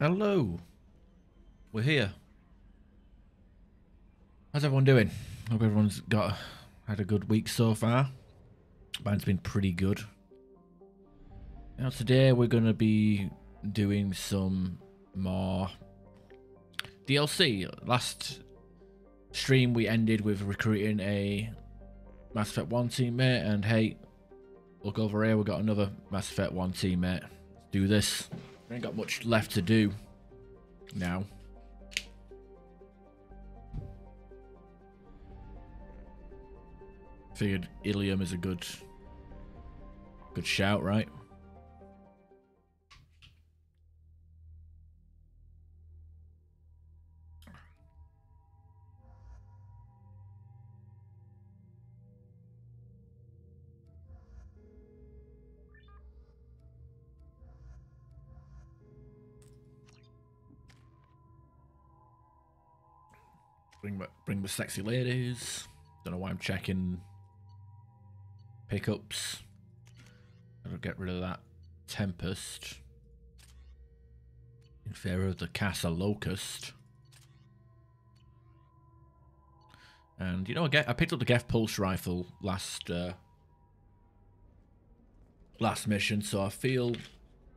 Hello. We're here. How's everyone doing? Hope everyone's had a good week so far. Mine's been pretty good. Now today we're gonna be doing some more DLC. Last stream we ended with recruiting a Mass Effect 1 teammate, and hey, look over here, we got another Mass Effect 1 teammate. Let's do this. We ain't got much left to do now. Figured Ilium is a good shout, right? Bring the sexy ladies. Don't know why I'm checking pickups. I'll get rid of that Tempest in favor of the Casa Locust. And you know, I picked up the Geth Pulse Rifle last mission, so I feel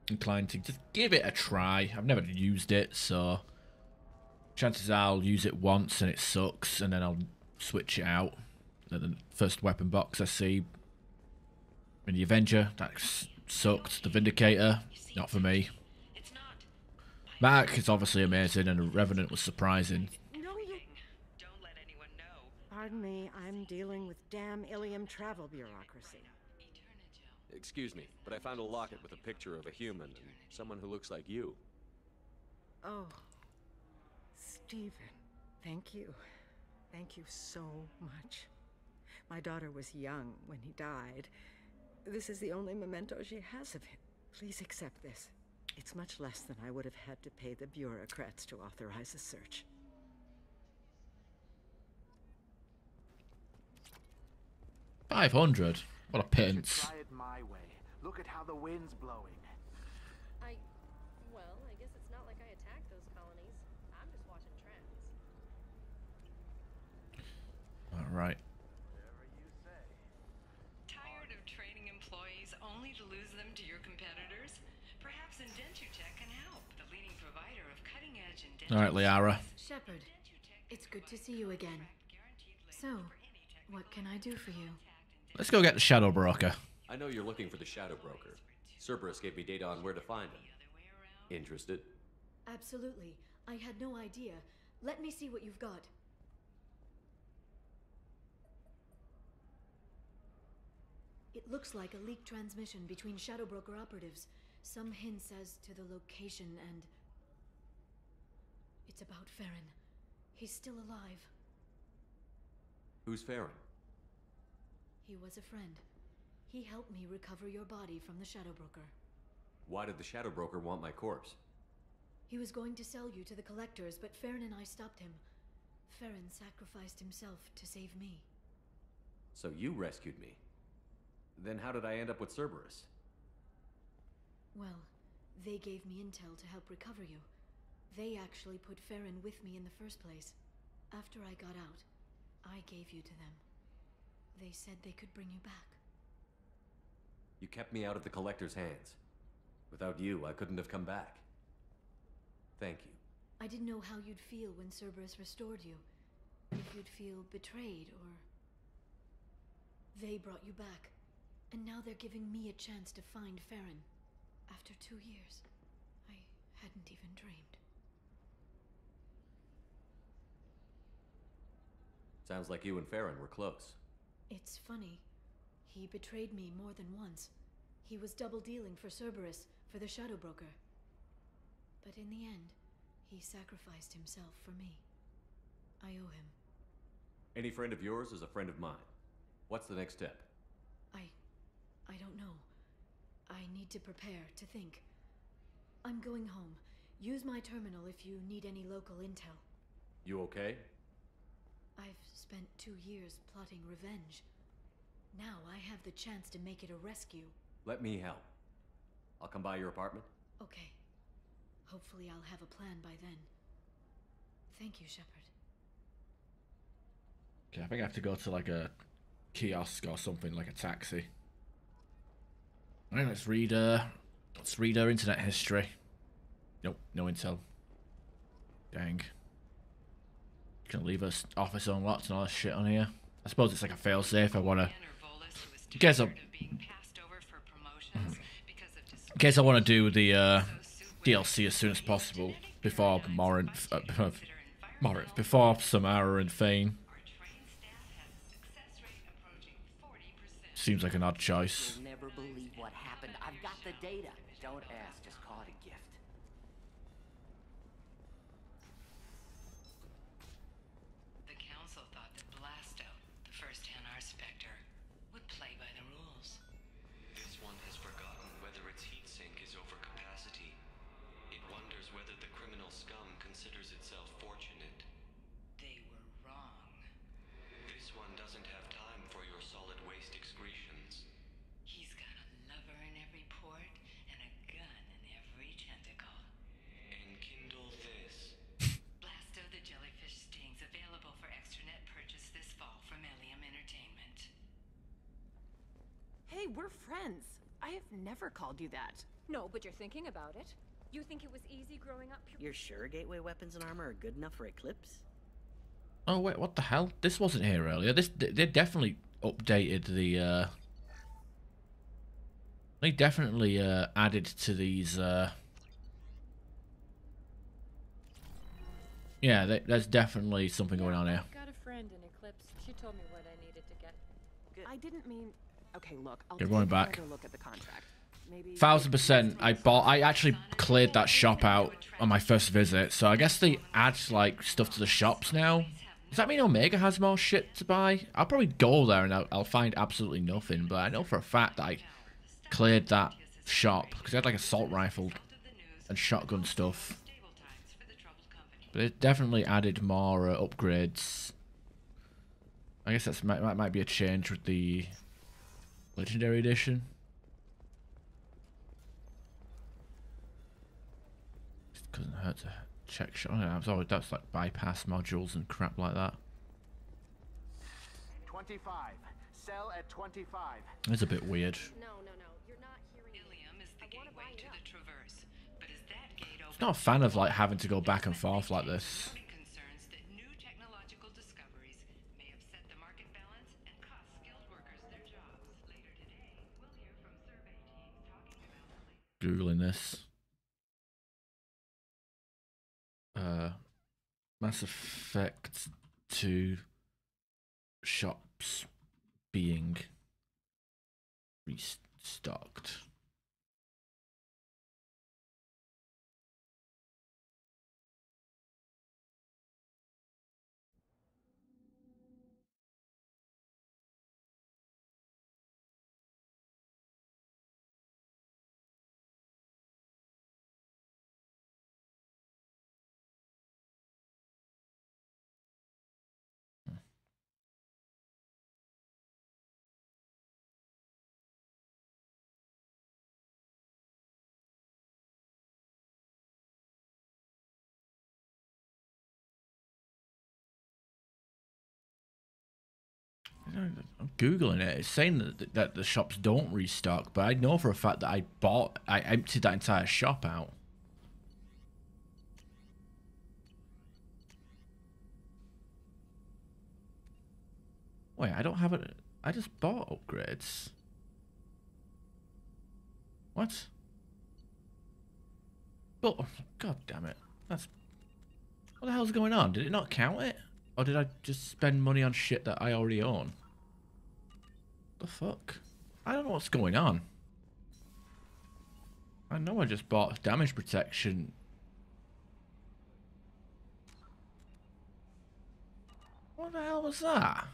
inclined to just give it a try. I've never used it, so chances are I'll use it once and it sucks, and then I'll switch it out. And the first weapon box I see in the Avenger, that sucked. The Vindicator, not for me. Mark is obviously amazing, and the Revenant was surprising. No, you... Don't let anyone know. Pardon me, I'm dealing with damn Ilium travel bureaucracy. Excuse me, but I found a locket with a picture of a human and someone who looks like you. Oh, Stephen, thank you. Thank you so much. My daughter was young when he died. This is the only memento she has of him. Please accept this. It's much less than I would have had to pay the bureaucrats to authorize a search. 500? What a pittance. Try it my way. Look at how the wind's blowing. Well, I guess it's not like I attacked those colonies. I'm just watching trends. Alright. Whatever you say. Tired of training employees only to lose them to your competitors? Perhaps Indentutech can help, the leading provider of cutting-edge Indentutech. Alright, Liara. Shepard, it's good to see you again. So, what can I do for you? Let's go get the Shadow Broker. I know you're looking for the Shadow Broker. Cerberus gave me data on where to find him. Interested? Absolutely. I had no idea. Let me see what you've got. It looks like a leaked transmission between Shadow Broker operatives. Some hints as to the location and... It's about Farron. He's still alive. Who's Farron? He was a friend. He helped me recover your body from the Shadow Broker. Why did the Shadow Broker want my corpse? He was going to sell you to the Collectors, but Farron and I stopped him. Farron sacrificed himself to save me. So you rescued me. Then how did I end up with Cerberus? Well, they gave me intel to help recover you. They actually put Farron with me in the first place. After I got out, I gave you to them. They said they could bring you back. You kept me out of the Collector's hands. Without you, I couldn't have come back. Thank you. I didn't know how you'd feel when Cerberus restored you. If you'd feel betrayed, or... They brought you back. And now they're giving me a chance to find Farron. After 2 years. I hadn't even dreamed. Sounds like you and Farron were close. It's funny. He betrayed me more than once. He was double dealing for Cerberus, for the Shadow Broker. But in the end, he sacrificed himself for me. I owe him. Any friend of yours is a friend of mine. What's the next step? I don't know. I need to prepare, to think. I'm going home. Use my terminal if you need any local intel. You okay? I've spent 2 years plotting revenge. Now I have the chance to make it a rescue. Let me help. I'll come by your apartment. Okay. Hopefully I'll have a plan by then. Thank you, Shepard. Okay, I think I have to go to like a kiosk or something, like a taxi. Alright, let's read her internet history. Nope, no intel. Dang. Gonna leave us office unlocked and all that shit on here. I suppose it's like a failsafe. I wanna in case I wanna do the DLC as soon as possible before before Samara and Thane. Seems like an odd choice. You'll never believe what happened. I've got the data. Don't ask, just call it a gift. The council thought that Blasto, the first NR Spectre, would play by the rules. This one has forgotten whether its heat sink is over capacity. It wonders whether the criminal scum considers itself fortunate. They were wrong. This one doesn't have time for your solid waste excretions. He's got a lover in every port and a gun in every tentacle. Enkindle this. Blasto the Jellyfish Stings, available for extranet purchase this fall from Ilium Entertainment. Hey, we're friends. I have never called you that. No, but you're thinking about it. You think it was easy growing up pure. You're sure gateway weapons and armor are good enough for Eclipse? Oh wait, what the hell? This wasn't here earlier. They definitely updated the they definitely added to these yeah, there's definitely something going on here. I've got a friend in Eclipse. She told me what I needed to get. Good. I didn't mean. Okay, look. I'll Get take going back. another look at the contract. Maybe 1000%. I actually cleared that shop out on my first visit, so I guess they add like stuff to the shops now. Does that mean Omega has more shit to buy? I'll probably go there and I'll find absolutely nothing, but I know for a fact that I cleared that shop because I had like assault rifle and shotgun stuff. But it definitely added more upgrades. I guess that might be a change with the Legendary Edition. It doesn't hurt to check shot. That's like bypass modules and crap like that. 25. Sell at 25. It's a bit weird. No, you're not hearing. Ilium is the gateway to the Traverse, but is that gate open? I'm not a fan of like having to go back and forth like this. Concerns that new technological discoveries may upset the market balance and cost skilled workers their jobs. Later today, we'll hear from survey teams talking about the latest. Googling this. Mass Effect 2 shops being restocked. I'm googling it. It's saying that the shops don't restock, but I know for a fact that I emptied that entire shop out. Wait, I don't have it. I just bought upgrades. What? Oh, god damn it. What the hell's going on? Did it not count it? Or did I just spend money on shit that I already own? The fuck? I don't know what's going on. I know I just bought damage protection. What the hell was that?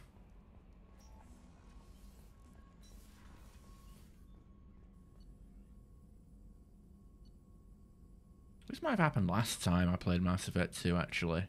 This might have happened last time I played Mass Effect 2, actually.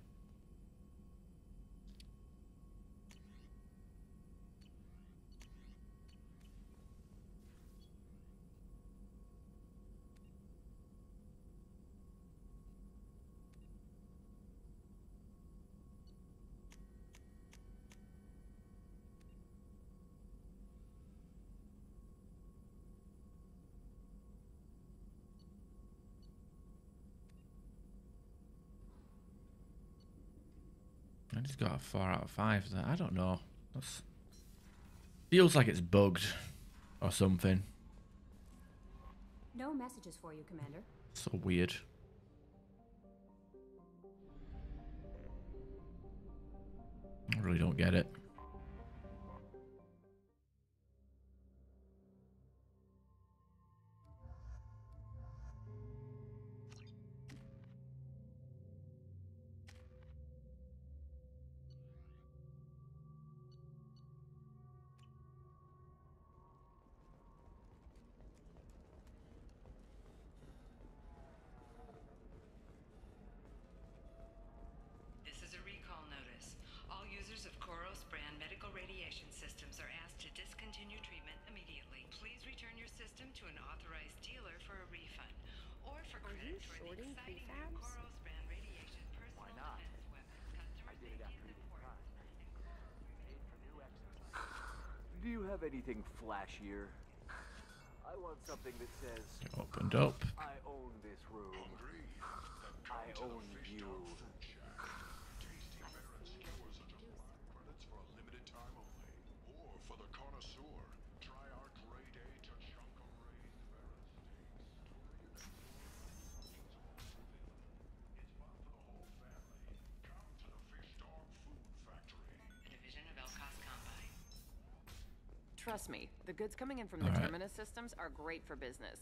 I just got a 4 out of 5 there. I don't know. That's... feels like it's bugged or something. No messages for you, Commander. So weird. I really don't get it. This is a recall notice. All users of Koros brand medical radiation systems are asked to discontinue treatment immediately. Please return your system to an authorized dealer for a refund or for credit for the shorting exciting new prefabs? Koros brand radiation personal Why not? defense weapons. Customer I did it after safety is eating important. time. Paid for new exercise. Do you have anything flashier? I want something that says, Opened up. I own this room. I own you. A division of Elcos Combine. Trust me, the goods coming in from the Terminus systems are great for business.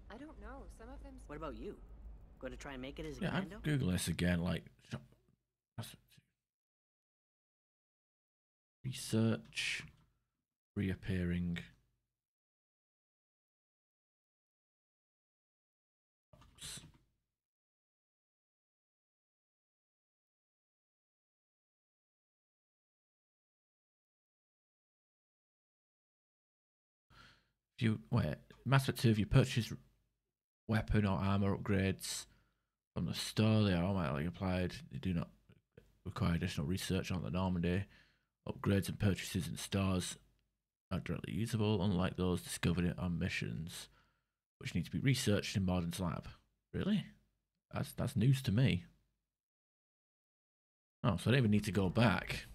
I don't know. Some of them. What about you? Going to try and make it as a Yeah, I'm commando? Googling this again. Like, research reappearing. Oops. If you wait, Mass Effect 2, if you purchase weapon or armor upgrades from the store, they are automatically applied. They do not require additional research on the Normandy. Upgrades and purchases in stores are directly usable, unlike those discovered on missions, which need to be researched in Morden's lab. Really? That's news to me. Oh, so I don't even need to go back.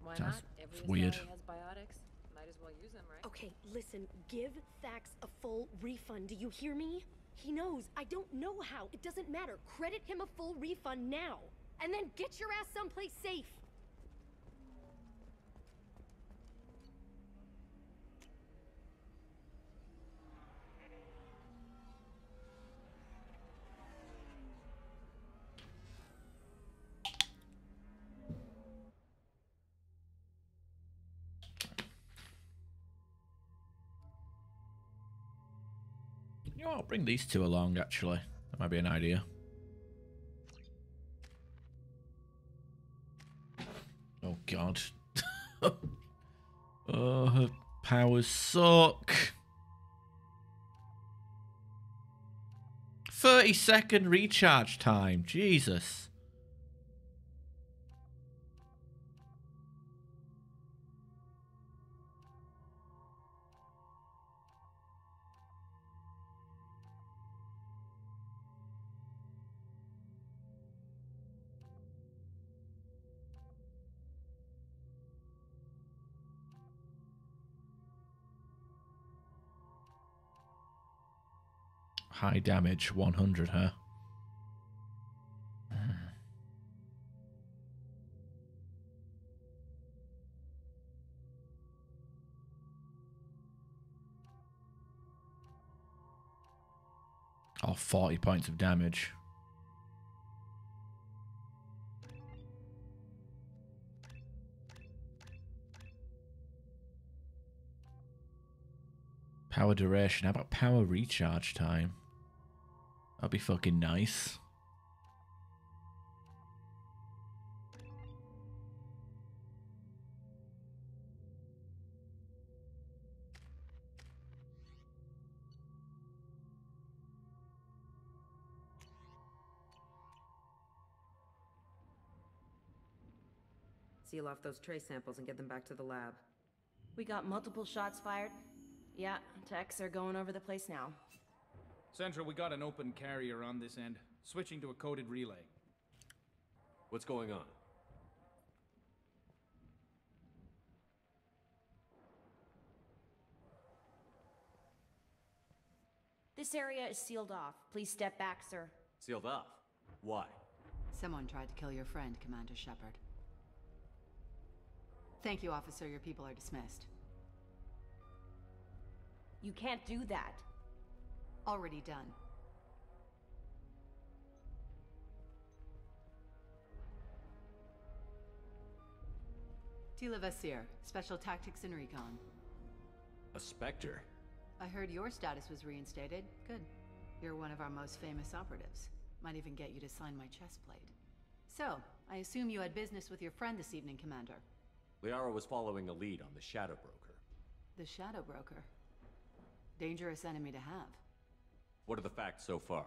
Why That's not? Every weird. Israeli has biotics. Might as well use them, right? Okay, listen, give Thax a full refund. Do you hear me? He knows. I don't know how. It doesn't matter. Credit him a full refund now. And then get your ass someplace safe. You know, I'll bring these two along, actually. That might be an idea. Oh, God. Oh, her powers suck. 30-second recharge time. Jesus. High damage, 100, huh? Oh, 40 points of damage. Power duration. How about power recharge time? That'd be fucking nice. Seal off those trace samples and get them back to the lab. We got multiple shots fired. Yeah, techs are going over the place now. Central, we got an open carrier on this end. Switching to a coded relay. What's going on? This area is sealed off. Please step back, sir. Sealed off? Why? Someone tried to kill your friend, Commander Shepard. Thank you, officer. Your people are dismissed. You can't do that. Already done. Tila Vasir, Special Tactics and Recon. A Spectre? I heard your status was reinstated. Good. You're one of our most famous operatives. Might even get you to sign my chest plate. So, I assume you had business with your friend this evening, Commander. Liara was following a lead on the Shadow Broker. The Shadow Broker. Dangerous enemy to have. What are the facts so far?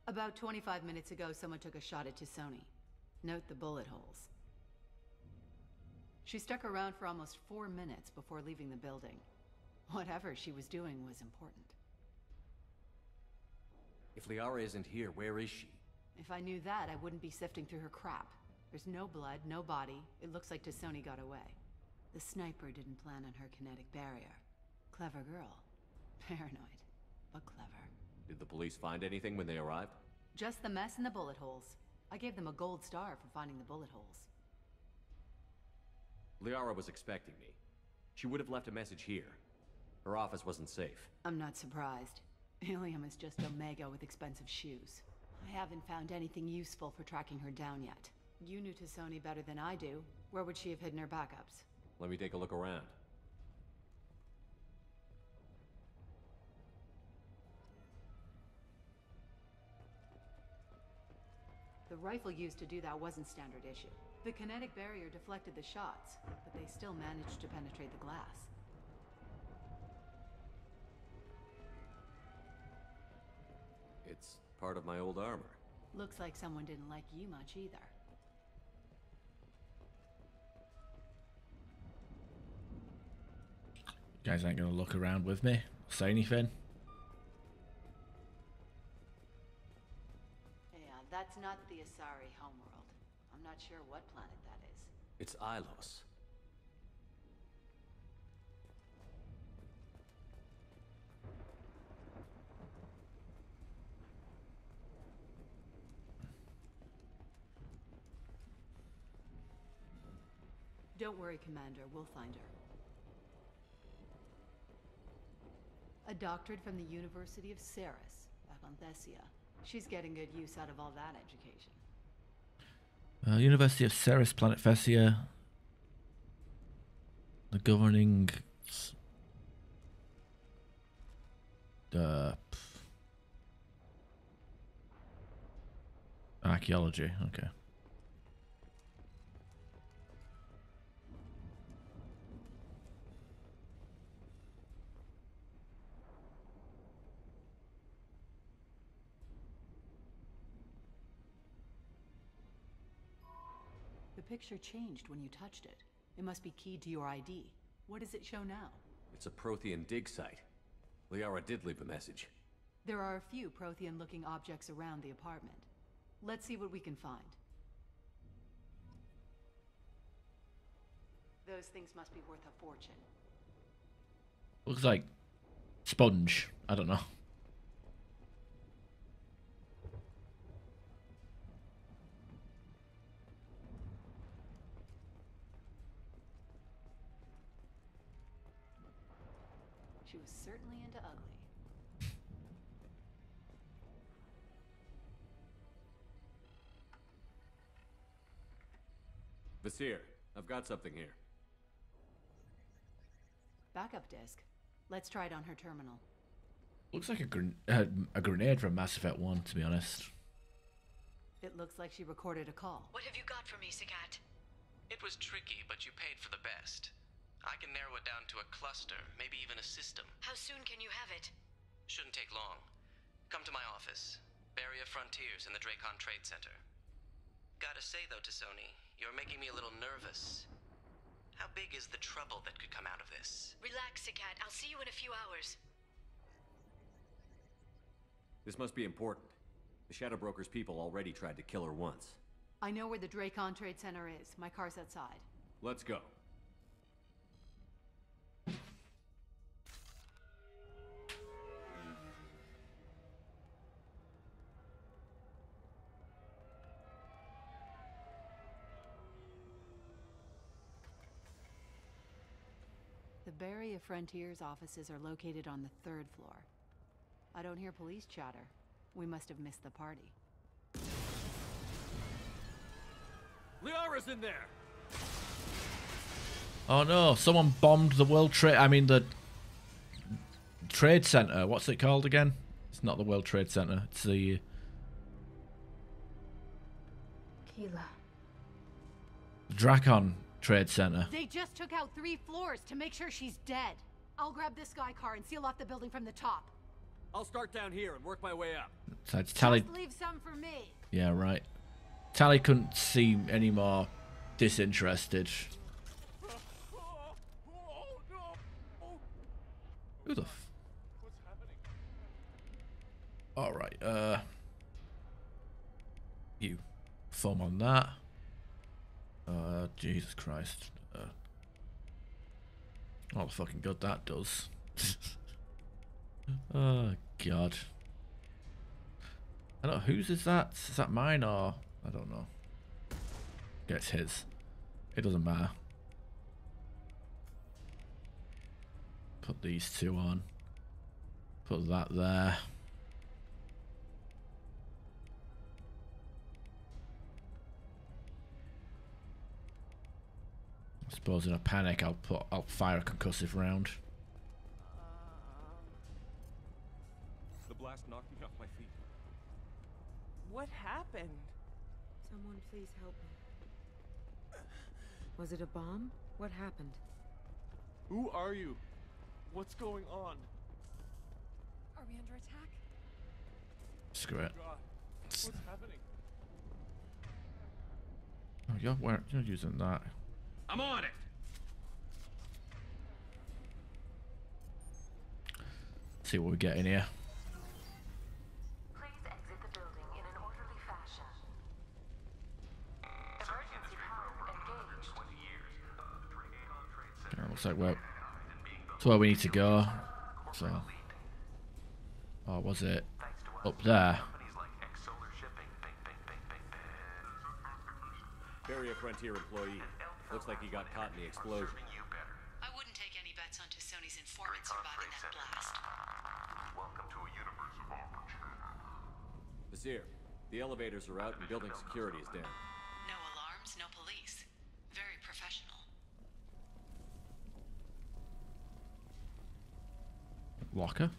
About 25 minutes ago, someone took a shot at Tisoni. Note the bullet holes. She stuck around for almost 4 minutes before leaving the building. Whatever she was doing was important. If Liara isn't here, where is she? If I knew that, I wouldn't be sifting through her crap. There's no blood, no body. It looks like Tisoni got away. The sniper didn't plan on her kinetic barrier. Clever girl. Paranoid, but clever. Did the police find anything when they arrived? Just the mess and the bullet holes. I gave them a gold star for finding the bullet holes. Liara was expecting me. She would have left a message here. Her office wasn't safe. I'm not surprised. Ilium is just Omega with expensive shoes. I haven't found anything useful for tracking her down yet. You knew Tisoni better than I do. Where would she have hidden her backups? Let me take a look around. The rifle used to do that wasn't standard issue. The kinetic barrier deflected the shots, but they still managed to penetrate the glass. It's part of my old armor. Looks like someone didn't like you much either. You guys ain't gonna look around with me, say anything. Yeah, that's not the Asari homeworld. I'm not sure what planet that is. It's Ilos. Don't worry, Commander. We'll find her. A doctorate from the University of Ceres, back on Thessia. She's getting good use out of all that education. University of Ceres, planet Thessia. The governing... archaeology, okay. The picture changed when you touched it. It must be keyed to your ID. What does it show now? It's a Prothean dig site. Liara did leave a message. There are a few Prothean-looking objects around the apartment. Let's see what we can find. Those things must be worth a fortune. Looks like sponge. I don't know. She was certainly into ugly. Vasir, I've got something here. Backup disk. Let's try it on her terminal. Looks like a grenade from Mass Effect 1, to be honest. It looks like she recorded a call. What have you got for me, Sagat? It was tricky, but you paid for the best. I can narrow it down to a cluster, maybe even a system. How soon can you have it? Shouldn't take long. Come to my office. Barrier Frontiers in the Dracon Trade Center. Gotta say though, Tisoni, you're making me a little nervous. How big is the trouble that could come out of this? Relax, Sagat. I'll see you in a few hours. This must be important. The Shadow Broker's people already tried to kill her once. I know where the Dracon Trade Center is. My car's outside. Let's go. The Barrier Frontiers offices are located on the 3rd floor. I don't hear police chatter. We must have missed the party. Liara's in there! Oh no, someone bombed the World Trade... I mean the... Trade Center. What's it called again? It's not the World Trade Center. It's the... Keela. Dracon Trade Center. They just took out 3 floors to make sure she's dead. I'll grab this guy car and seal off the building from the top. I'll start down here and work my way up. So it's Tally... Just leave some for me. Yeah, right. Tally couldn't seem any more disinterested. Who the f... What's happening? Alright, you foam on that. Jesus Christ. Oh, the fucking good that does. Oh, God. I don't know, whose is that? Is that mine or... I don't know. Yeah, it's his. It doesn't matter. Put these 2 on. Put that there. I suppose in a panic I'll fire a concussive round. The blast knocked me off my feet. What happened? Someone please help me. Was it a bomb? What happened? Who are you? What's going on? Are we under attack? Screw it. God, what's happening? Oh, you're using that. I'm on it. See what we get in here. Please exit the building in an orderly fashion. Emergency power engaged. Yeah, looks like it's where we need to go. So, or was it up there? Barrier Frontier employee. Looks like he got caught in the explosion. I wouldn't take any bets on Sony's informant surviving that blast. Welcome to a universe of opportunity. Vizier, the elevators are out and building security is down. No alarms, no police. Very professional. Locker?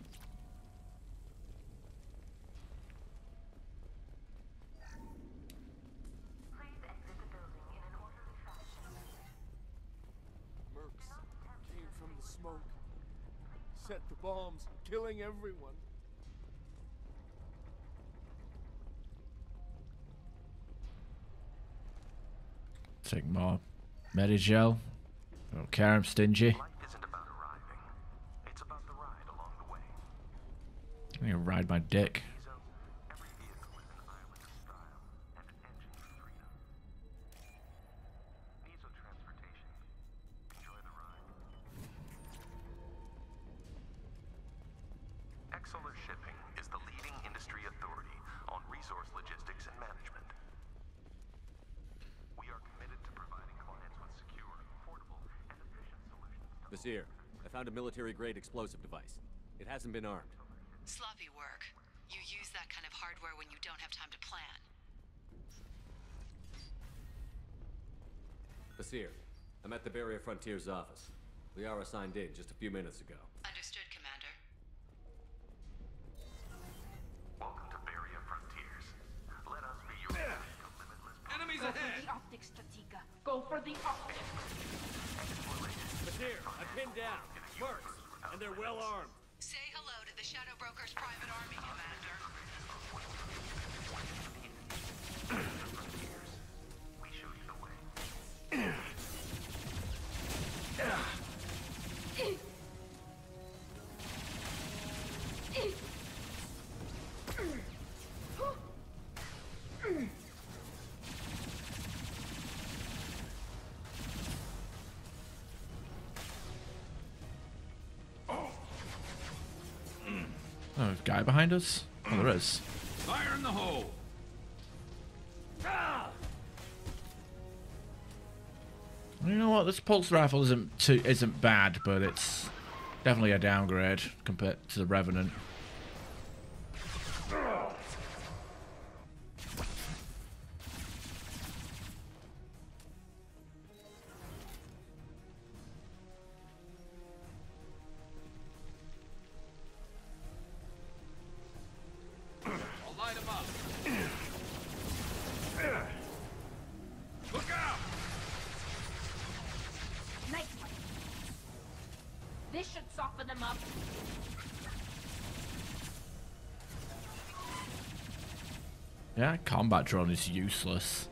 Please exit the building in an orderly fashion. Mercs came from the smoke. Set the bombs, killing everyone. Take more Medigel. I don't care, I'm stingy. Life isn't about arriving. It's about the ride along the way. I'm gonna ride my dick. Every vehicle is an island of style and an engine of freedom. Diesel transportation. Enjoy the ride. Exolar Shipping is the leading industry authority on resource logistics and management. We are committed to providing clients with secure, affordable, and efficient solutions. Vizier, I found a military-grade explosive device. It hasn't been armed. Sloppy work. You use that kind of hardware when you don't have time to plan. Vizier, I'm at the Barrier Frontiers office. Liara signed in just a few minutes ago. Understood, Commander. Welcome to Barrier Frontiers. Let us be your limitless. Enemies ahead! Optics, Strategica. Go for the optics. Vizier, I'm pinned down. Mercs, and they're well armed. Say hello to the Shadow Broker's private army, Commander. We show you the way. Oh, there's a guy behind us? Oh, there is. Fire in the hole! You know what? This pulse rifle isn't bad, but it's definitely a downgrade compared to the Revenant. I'll light him up. Look out! Nice one. This should soften them up. Yeah, combat drone is useless.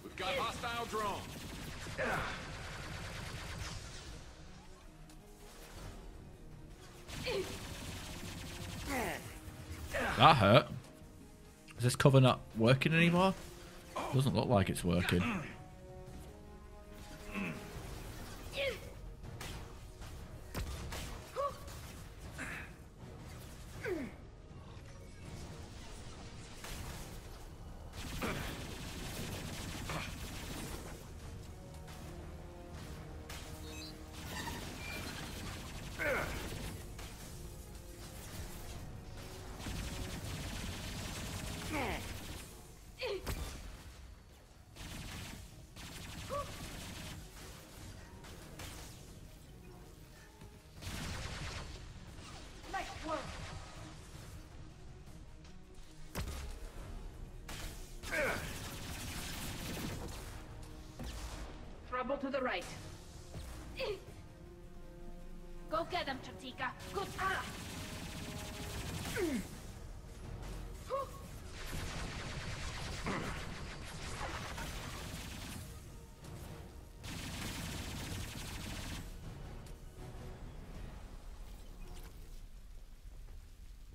We've got hostile drone. That hurt. Is this cover not working anymore? Doesn't look like it's working. Nice work. Trouble to the right. Go get him, Chatika. Good. Ah.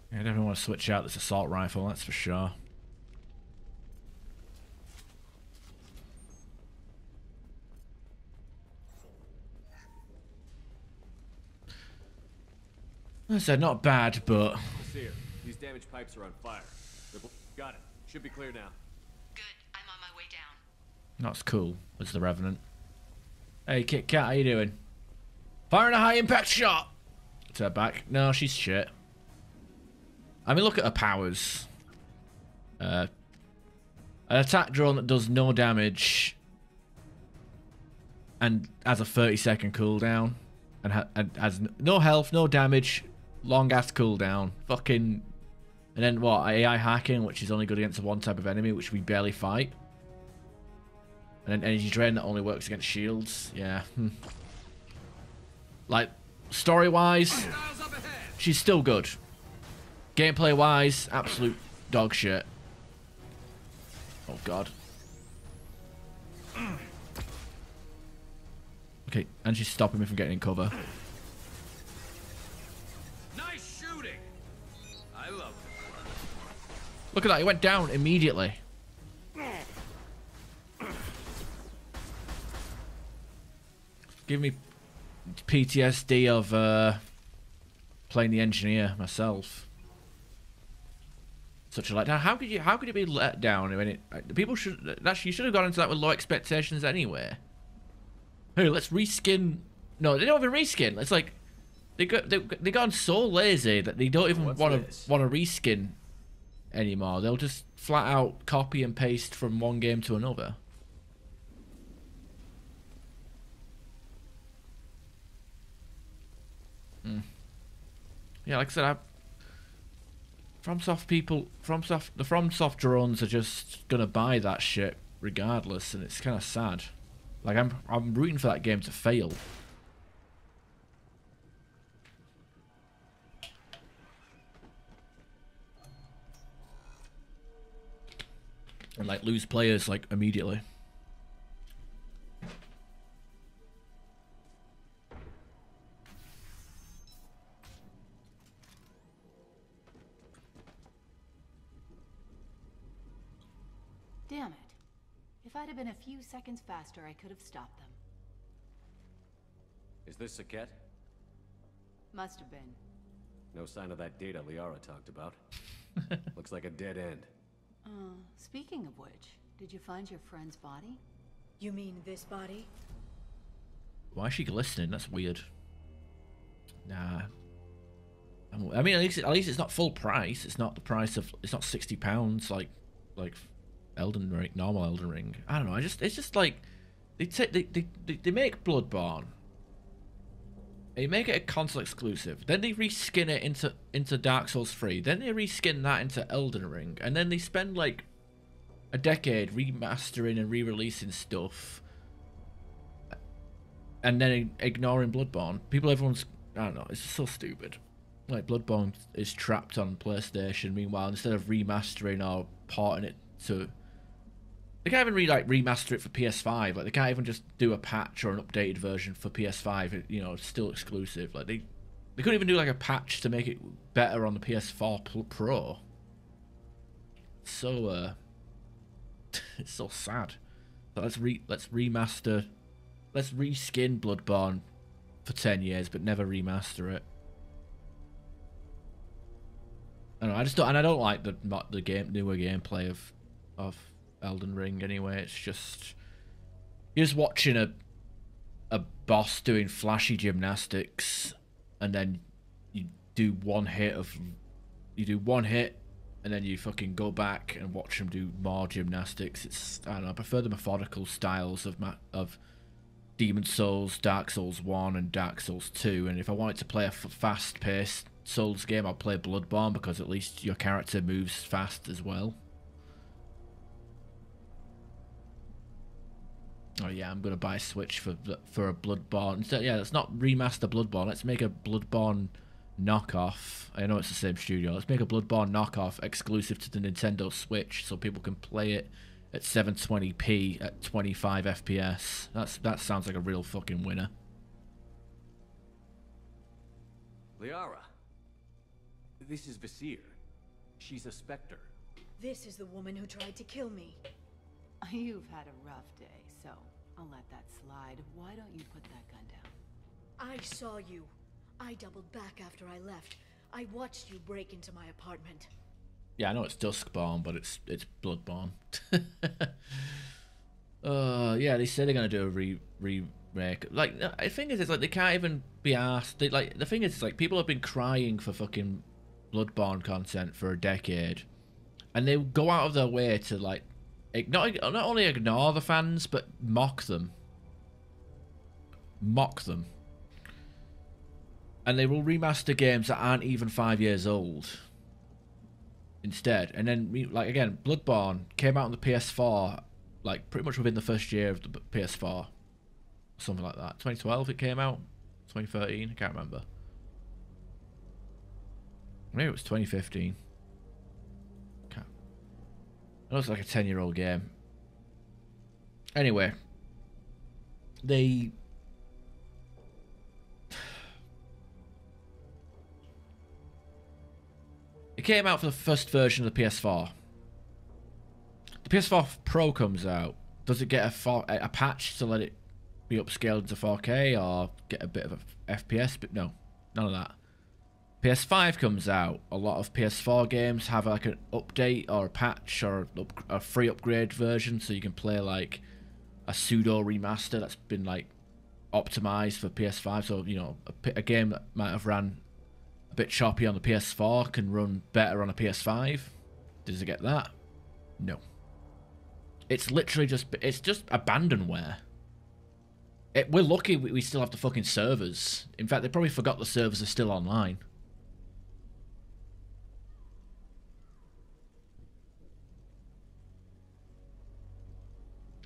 I definitely want to switch out this assault rifle, that's for sure. I said not bad, but Seer, these damaged pipes are on fire. Got it. Should be clear now. Good. I'm on my way down. not as cool as the Revenant. Hey, Kit Kat, how you doing? Firing a high impact shot! To her back. No, she's shit. I mean, look at her powers. An attack drone that does no damage and has a 30-second cooldown and has no health, no damage, long ass cooldown. Fucking, and then what? AI hacking, which is only good against one type of enemy, which we barely fight. And then energy drain that only works against shields. Yeah. Like, story-wise, she's still good. Gameplay-wise, absolute dog shit. Oh god. Okay, and she's stopping me from getting in cover. Nice shooting. I love it. Look at that, he went down immediately. Give me PTSD of playing the engineer myself. Such a letdown. How could you be let down? I mean, people should actually, you should have gone into that with low expectations anyway. Hey, let's reskin. No, they don't even reskin. It's like they gone so lazy that they don't even want to reskin anymore. They'll just flat out copy and paste from one game to another. Yeah, like I said, the FromSoft drones are just gonna buy that shit regardless, and it's kind of sad. Like I'm rooting for that game to fail. And like lose players like immediately. Damn it. If I'd have been a few seconds faster, I could have stopped them. Is this Saket? Must have been. No sign of that data Liara talked about. Looks like a dead end. Speaking of which, did you find your friend's body? You mean this body? Why is she glistening? That's weird. Nah. I mean, at least it's not full price. It's not the price of. It's not £60 like Elden Ring, normal Elden Ring. I don't know. It's just like they make Bloodborne. They make it a console exclusive. Then they reskin it into Dark Souls 3. Then they reskin that into Elden Ring, and then they spend like a decade remastering and re-releasing stuff, and then ignoring Bloodborne. Everyone's, I don't know, it's just so stupid. Like, Bloodborne is trapped on PlayStation, meanwhile, instead of remastering or porting it to... They can't even remaster it for PS5. Like, they can't even just do a patch or an updated version for PS5. You know, it's still exclusive. Like, they couldn't even do like a patch to make it better on the PS4 Pro. So, it's so sad. But let's remaster, let's reskin Bloodborne for 10 years, but never remaster it. I don't know, I don't like the newer gameplay of Elden Ring anyway. It's just, you're just watching a boss doing flashy gymnastics, and then you do one hit, and then you fucking go back and watch them do more gymnastics. It's, I don't know, I prefer the methodical styles of Demon's Souls, Dark Souls 1 and Dark Souls 2, and if I wanted to play a fast-paced Souls game, I'll play Bloodborne, because at least your character moves fast as well. Oh yeah, I'm gonna buy a Switch for a Bloodborne. Instead, yeah, let's not remaster Bloodborne. Let's make a Bloodborne knockoff. I know it's the same studio. Let's make a Bloodborne knockoff exclusive to the Nintendo Switch, so people can play it at 720p at 25 FPS. That sounds like a real fucking winner. Liara, this is Visir. She's a Spectre. This is the woman who tried to kill me. You've had a rough day, so I'll let that slide. Why don't you put that gun down? I saw you. I doubled back after I left. I watched you break into my apartment. Yeah, I know it's Duskborn, but it's Bloodborne. Yeah, they say they're gonna do a remake. Like, the thing is, it's like they can't even be asked. The thing is, it's like people have been crying for fucking Bloodborne content for a decade, and they go out of their way to like not only ignore the fans, but mock them. And they will remaster games that aren't even 5 years old instead. And then, like, again, Bloodborne came out on the PS4, like, pretty much within the first year of the PS4. Something like that. 2012 it came out? 2013? I can't remember. Maybe it was 2015. I know it's like a 10-year-old game. Anyway, it came out for the first version of the PS4. The PS4 Pro comes out. Does it get a patch to let it be upscaled into 4K or get a bit of a FPS? But no, none of that. PS5 comes out. A lot of PS4 games have like an update or a patch or a free upgrade version, so you can play like a pseudo remaster that's been like optimized for PS5. So, you know, a game that might have ran a bit choppy on the PS4 can run better on a PS5. Does it get that? No. It's literally just abandonware. We're lucky we still have the fucking servers. In fact, they probably forgot the servers are still online.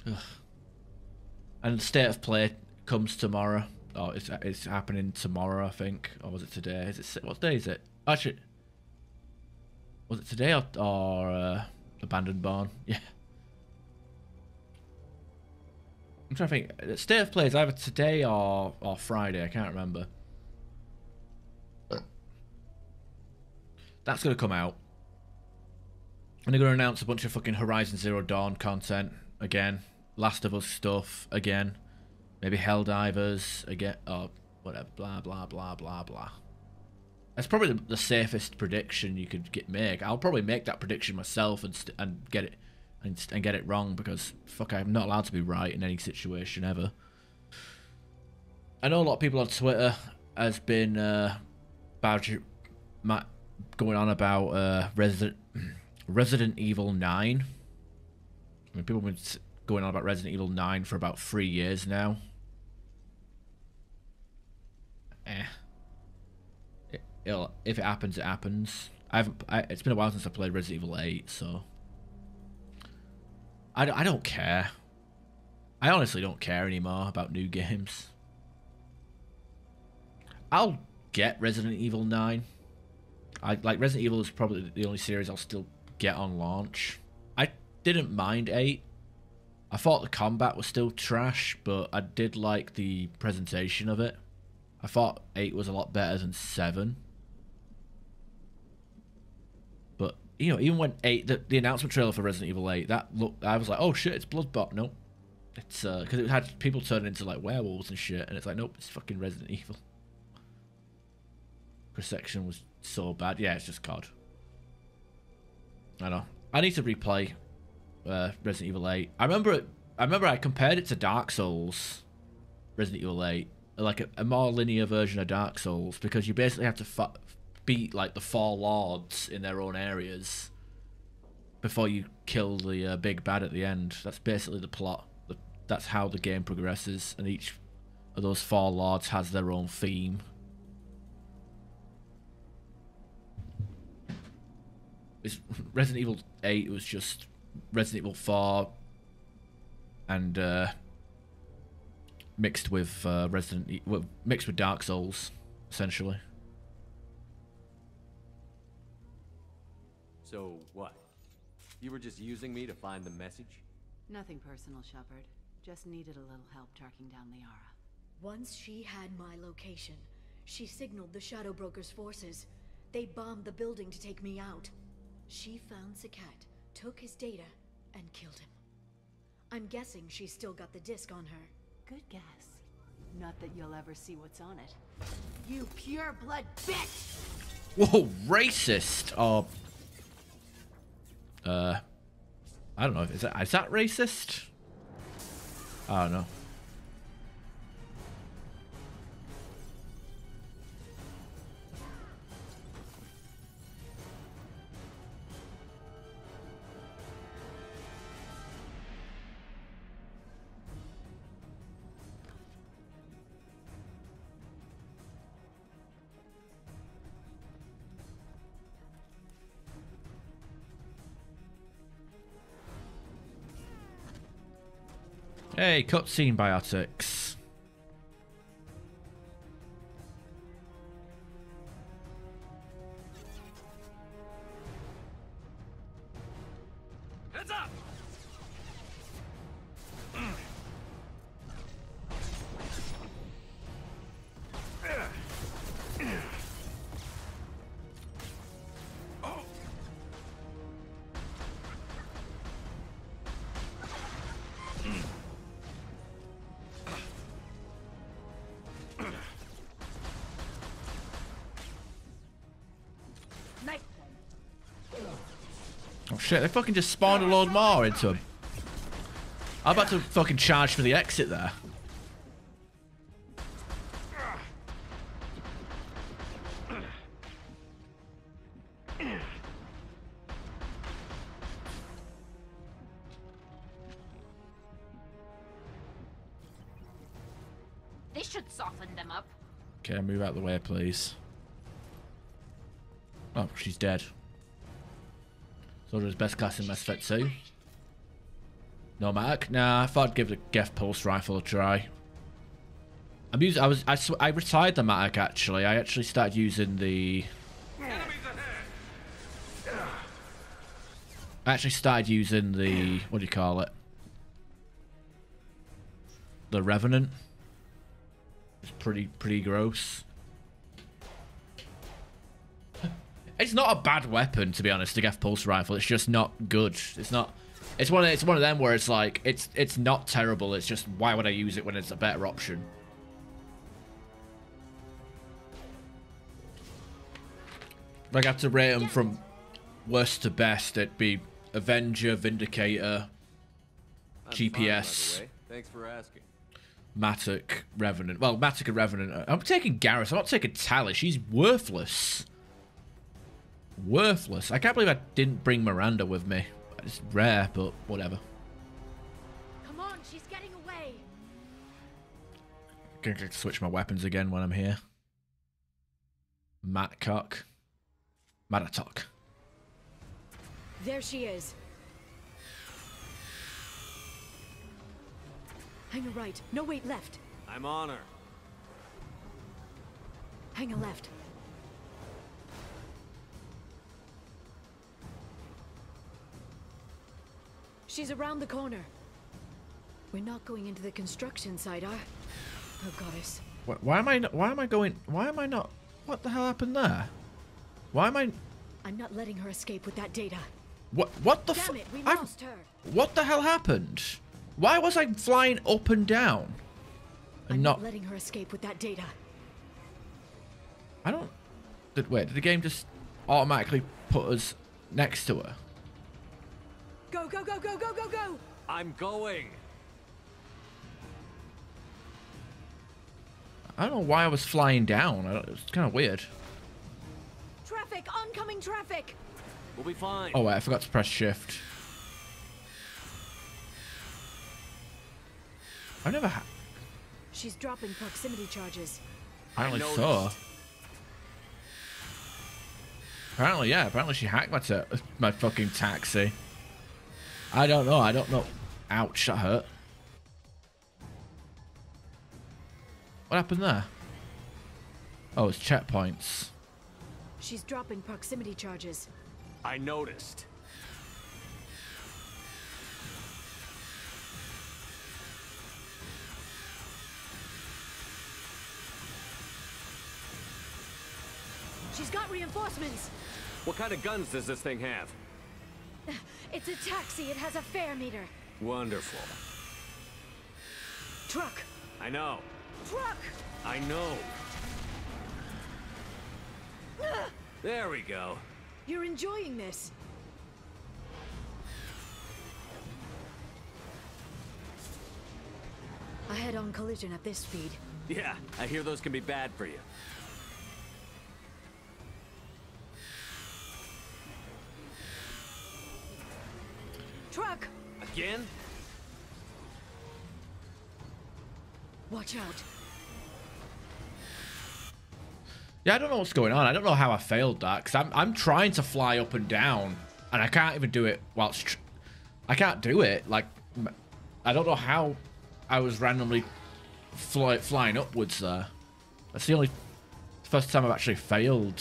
Ugh. And the state of play comes tomorrow. Oh, it's happening tomorrow, I think. Or was it today? What day is it? Actually, was it today or Abandoned Barn? Yeah. I'm trying to think. The state of play is either today or Friday. I can't remember. That's going to come out. And they're going to announce a bunch of fucking Horizon Zero Dawn content again. Last of Us stuff again. Maybe Helldivers again. Oh, whatever. Blah, blah, blah, blah, blah. That's probably the safest prediction you could make. I'll probably make that prediction myself and get it and get it wrong, because fuck, I'm not allowed to be right in any situation ever. I know a lot of people on Twitter has been going on about Resident Evil 9. I mean, people have been going on about Resident Evil 9 for about 3 years now. If it happens, it happens. It's been a while since I played Resident Evil 8, so I don't care. I honestly don't care anymore about new games. I'll get Resident Evil 9. Resident Evil is probably the only series I'll still get on launch. I didn't mind 8. I thought the combat was still trash, but I did like the presentation of it. I thought 8 was a lot better than 7. But, you know, even when 8, the announcement trailer for Resident Evil 8, I was like, oh shit, it's Bloodbot. Nope. It's, because it had people turning into, like, werewolves and shit, and it's like, nope, it's fucking Resident Evil. Section was so bad. Yeah, it's just COD. I know. I need to replay Resident Evil 8. I remember I compared it to Dark Souls, Resident Evil 8, like a more linear version of Dark Souls, because you basically have to beat like the 4 lords in their own areas before you kill the big bad at the end. That's basically the plot. That's how the game progresses, and each of those 4 lords has their own theme. Resident Evil 8 was just Resident Evil 4 and mixed with mixed with Dark Souls, essentially. So what? You were just using me to find the message? Nothing personal, Shepard. Just needed a little help tracking down Liara. Once she had my location, she signaled the Shadow Broker's forces. They bombed the building to take me out. She found Sakat, took his data, and killed him. I'm guessing she's still got the disc on her. Good guess. Not that you'll ever see what's on it. You pure-blood bitch! Whoa, racist! Oh, I don't know. Is that racist? I don't know. Hey, cutscene biotics. Heads up! Oh shit, they fucking just spawned a load more into him. I'm about to fucking charge for the exit there. This should soften them up. Okay, move out of the way, please. Oh, she's dead. So does best class in Mass Effect 2. No Matic? Nah, I thought I'd give the Geth Pulse Rifle a try. I retired the Matic actually. I actually started using the... I actually started using the... What do you call it? The Revenant. It's pretty gross. It's not a bad weapon, to be honest, the Geth Pulse Rifle. It's just not good. It's not... It's one of them where it's like, it's not terrible. It's just, why would I use it when it's a better option? Like, I have to rate them from worst to best. It'd be Avenger, Vindicator, GPS, Fine, by the way. Thanks for asking. Matic, Revenant. Well, Matic and Revenant. I'm taking Garrus. I'm not taking Tali. She's worthless. Worthless. I can't believe I didn't bring Miranda with me. It's rare, but whatever. Come on, she's getting away. I'm gonna switch my weapons again when I'm here. Matcock. Matatok. There she is. Hang a right. No, wait, left. I'm on her. Hang a left. She's around the corner. We're not going into the construction site, are? Oh, goddess. Why am I not... What the hell happened there? Why am I... I'm not letting her escape with that data. What the Damn it, we lost her. What the hell happened? Why was I flying up and down? I'm not letting her escape with that data. I don't... Wait, did the game just automatically put us next to her? Go, go, go, go, go, go, go! I'm going. I don't know why I was flying down. It was kind of weird. Traffic! Oncoming traffic! We'll be fine. Oh wait, I forgot to press shift. I never had... She's dropping proximity charges. Apparently so. Apparently, yeah. Apparently she hacked my fucking taxi. I don't know. Ouch, that hurt. What happened there? Oh, it's checkpoints. She's dropping proximity charges. I noticed. She's got reinforcements. What kind of guns does this thing have? It's a taxi. It has a fare meter. Wonderful. Truck. I know. Truck. I know. There we go. You're enjoying this. A head-on collision at this speed. Yeah, I hear those can be bad for you. Truck! Again? Watch out. Yeah, I don't know what's going on. I don't know how I failed that, because I'm trying to fly up and down, and I can't even do it whilst... I can't do it. Like, I don't know how I was randomly flying upwards there. That's the first time I've actually failed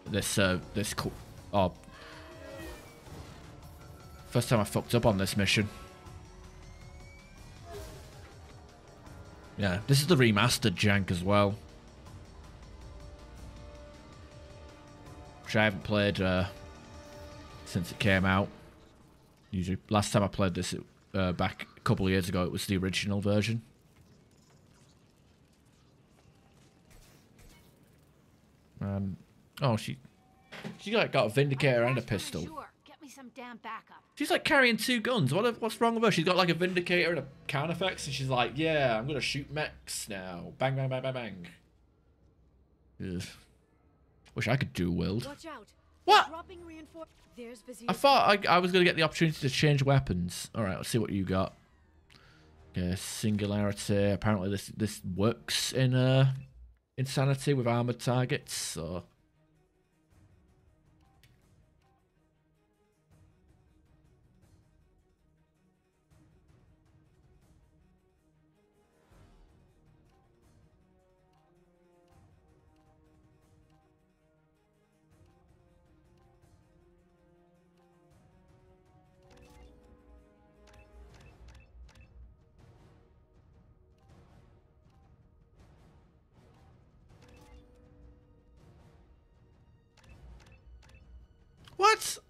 this first time I fucked up on this mission. Yeah, this is the remastered jank as well, which I haven't played since it came out. Usually, last time I played this back a couple of years ago, it was the original version. Oh, she like got a Vindicator and a pistol. Sure. Get me some damn backup. She's like carrying two guns. What's wrong with her? She's got like a Vindicator and a Carnifex, and she's like, yeah, I'm gonna shoot mechs now. Bang, bang, bang, bang, bang. Ugh. Wish I could do wield. Watch out. What? There's I thought I was gonna get the opportunity to change weapons. All right, let's see what you got. Okay, singularity. Apparently, this works in Insanity with armored targets. So.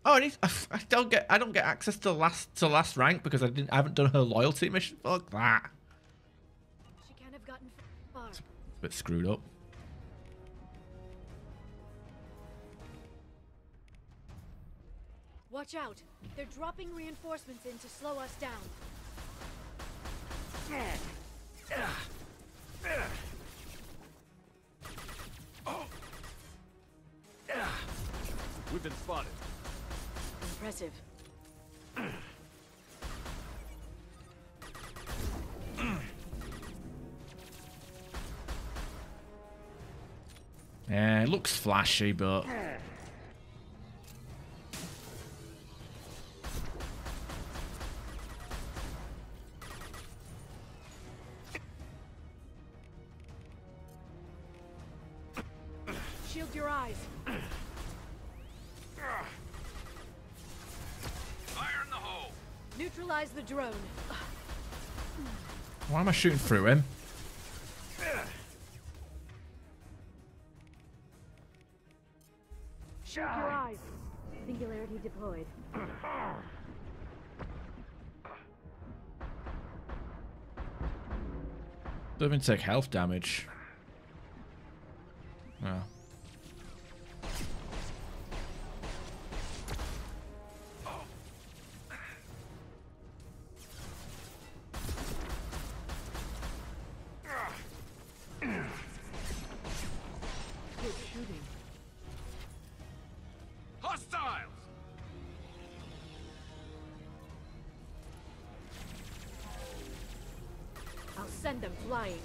What? Oh, I don't get access to last rank because I haven't done her loyalty mission. Fuck that. She can't have gotten far. It's a bit screwed up. Watch out! They're dropping reinforcements in to slow us down. We've been spotted. Impressive. Yeah, it looks flashy, but Shield your eyes. Fire in the hole. Neutralize the drone. why am I shooting through him? Shield your eyes. Singularity deployed. Don't even take health damage. No. Good shooting. Hostiles. I'll send them flying.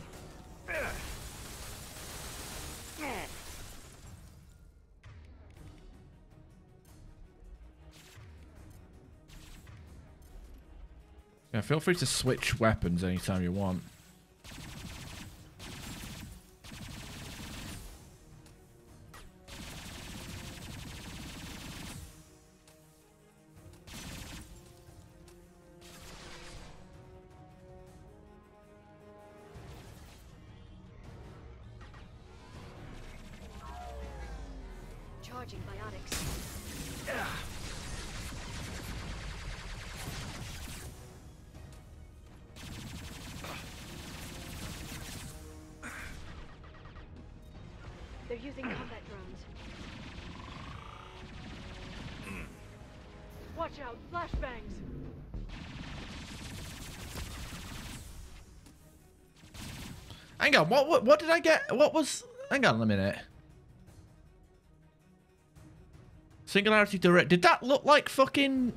Yeah, feel free to switch weapons anytime you want. Charging biotics. They're using combat drones. Watch out, flashbangs. Hang on, what did I get? What was? Hang on a minute. Singularity direct. Did that look like fucking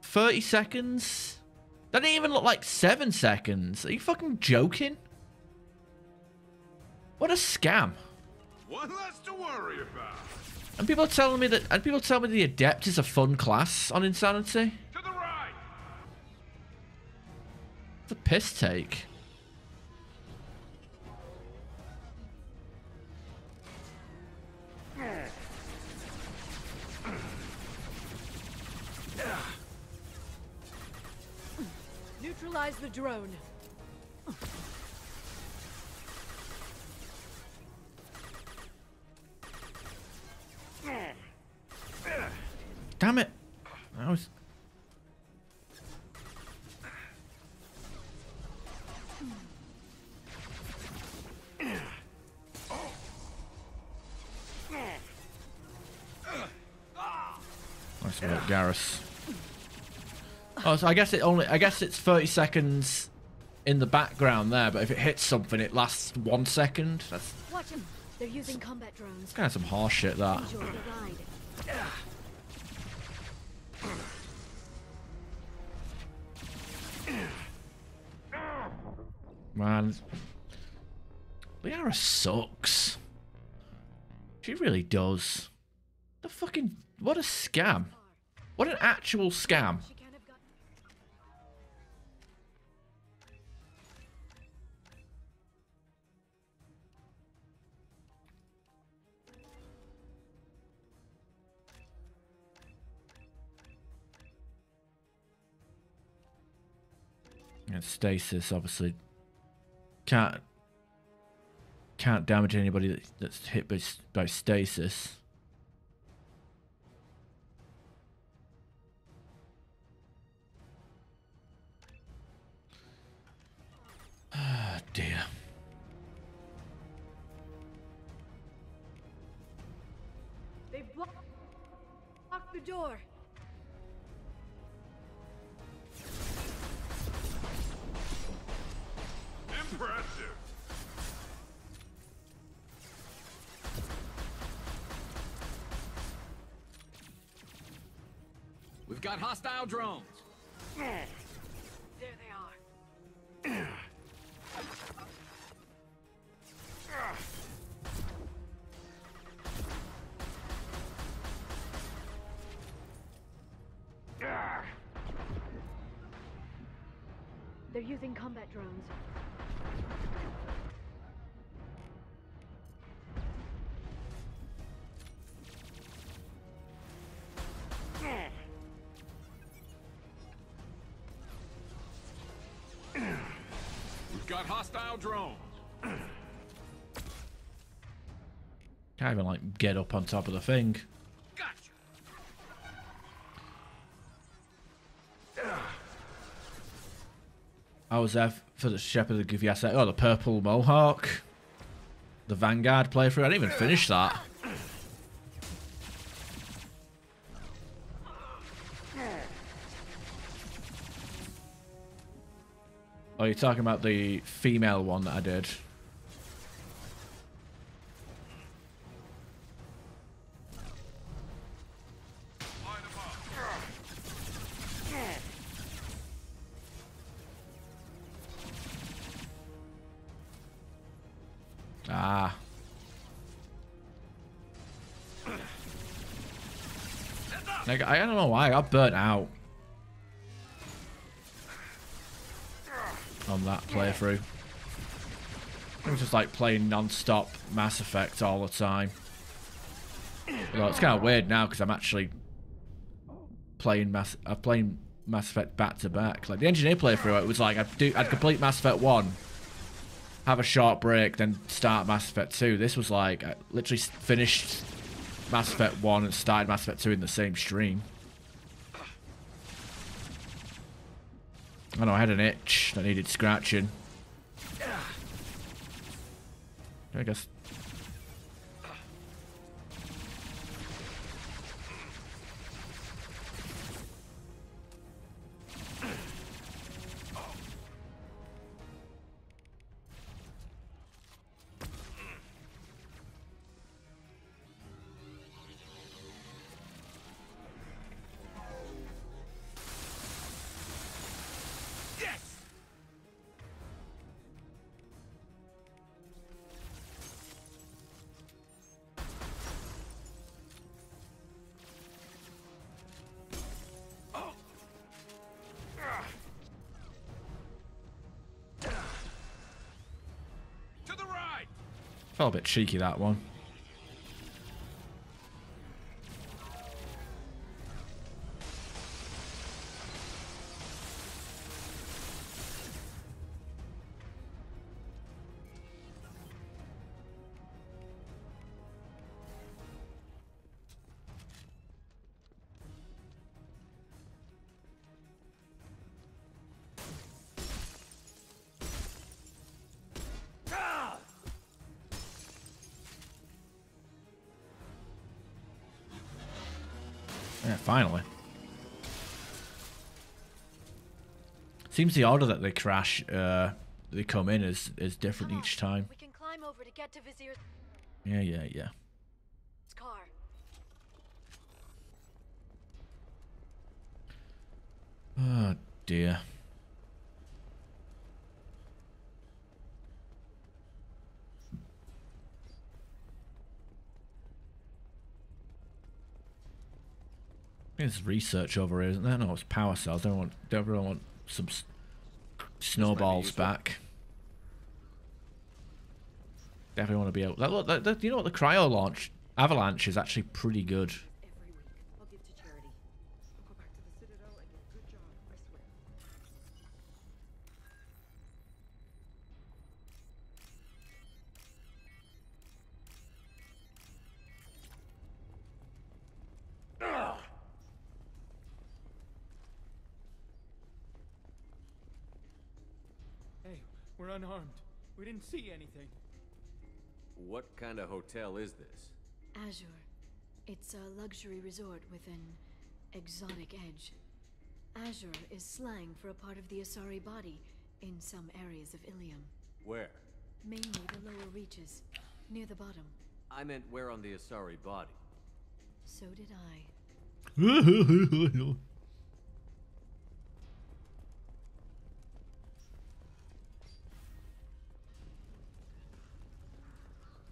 30 seconds? That didn't even look like 7 seconds. Are you fucking joking? What a scam. One less to worry about. And people are telling me that, the Adept is a fun class on Insanity. To the right. It's a piss take. Neutralize the drone. Damn it. I was... Nice work, Garrus. Oh, so I guess it's 30 seconds in the background there, but if it hits something, it lasts 1 second. That's Watch them. They're using combat drones. kind of some harsh shit, that. Enjoy the ride. Man, Liara sucks. She really does. The fucking... What a scam. What an actual scam. And stasis, obviously, can't damage anybody that's hit by stasis. door. Impressive. We've got hostile drones. There they are. They're using combat drones. We've got hostile drones. Can't even like get up on top of the thing. I was there for the Shepard to give you a oh, the purple mohawk, the Vanguard playthrough. I didn't even finish that. Oh, you're talking about the female one that I did. Ah. Like, I don't know why I got burnt out on that playthrough. It was just like playing non-stop Mass Effect all the time. Although it's kind of weird now because I'm actually playing Mass Effect back to back. Like the Engineer playthrough, it was like I'd complete Mass Effect 1, have a short break, then start Mass Effect 2. This was like I literally finished Mass Effect 1 and started Mass Effect 2 in the same stream. I know I had an itch that needed scratching. I guess. Felt a bit cheeky, that one. Yeah, finally. Seems the order that they crash, they come in is different each time. We can climb over to get to Vizier's Yeah. car. Oh dear. There's research over here, isn't there? No, it's power cells. Don't really want some snowballs back. Definitely want to be able. Look, you know what? The cryo launch avalanche is actually pretty good. Every week, I'll give to charity. I'll go back to the Citadel and do a good job, I swear. Hey, we're unarmed. We didn't see anything. What kind of hotel is this? Azure. It's a luxury resort with an exotic edge. Azure is slang for a part of the Asari body in some areas of Ilium. Where? Mainly the lower reaches, near the bottom. I meant where on the Asari body. So did I.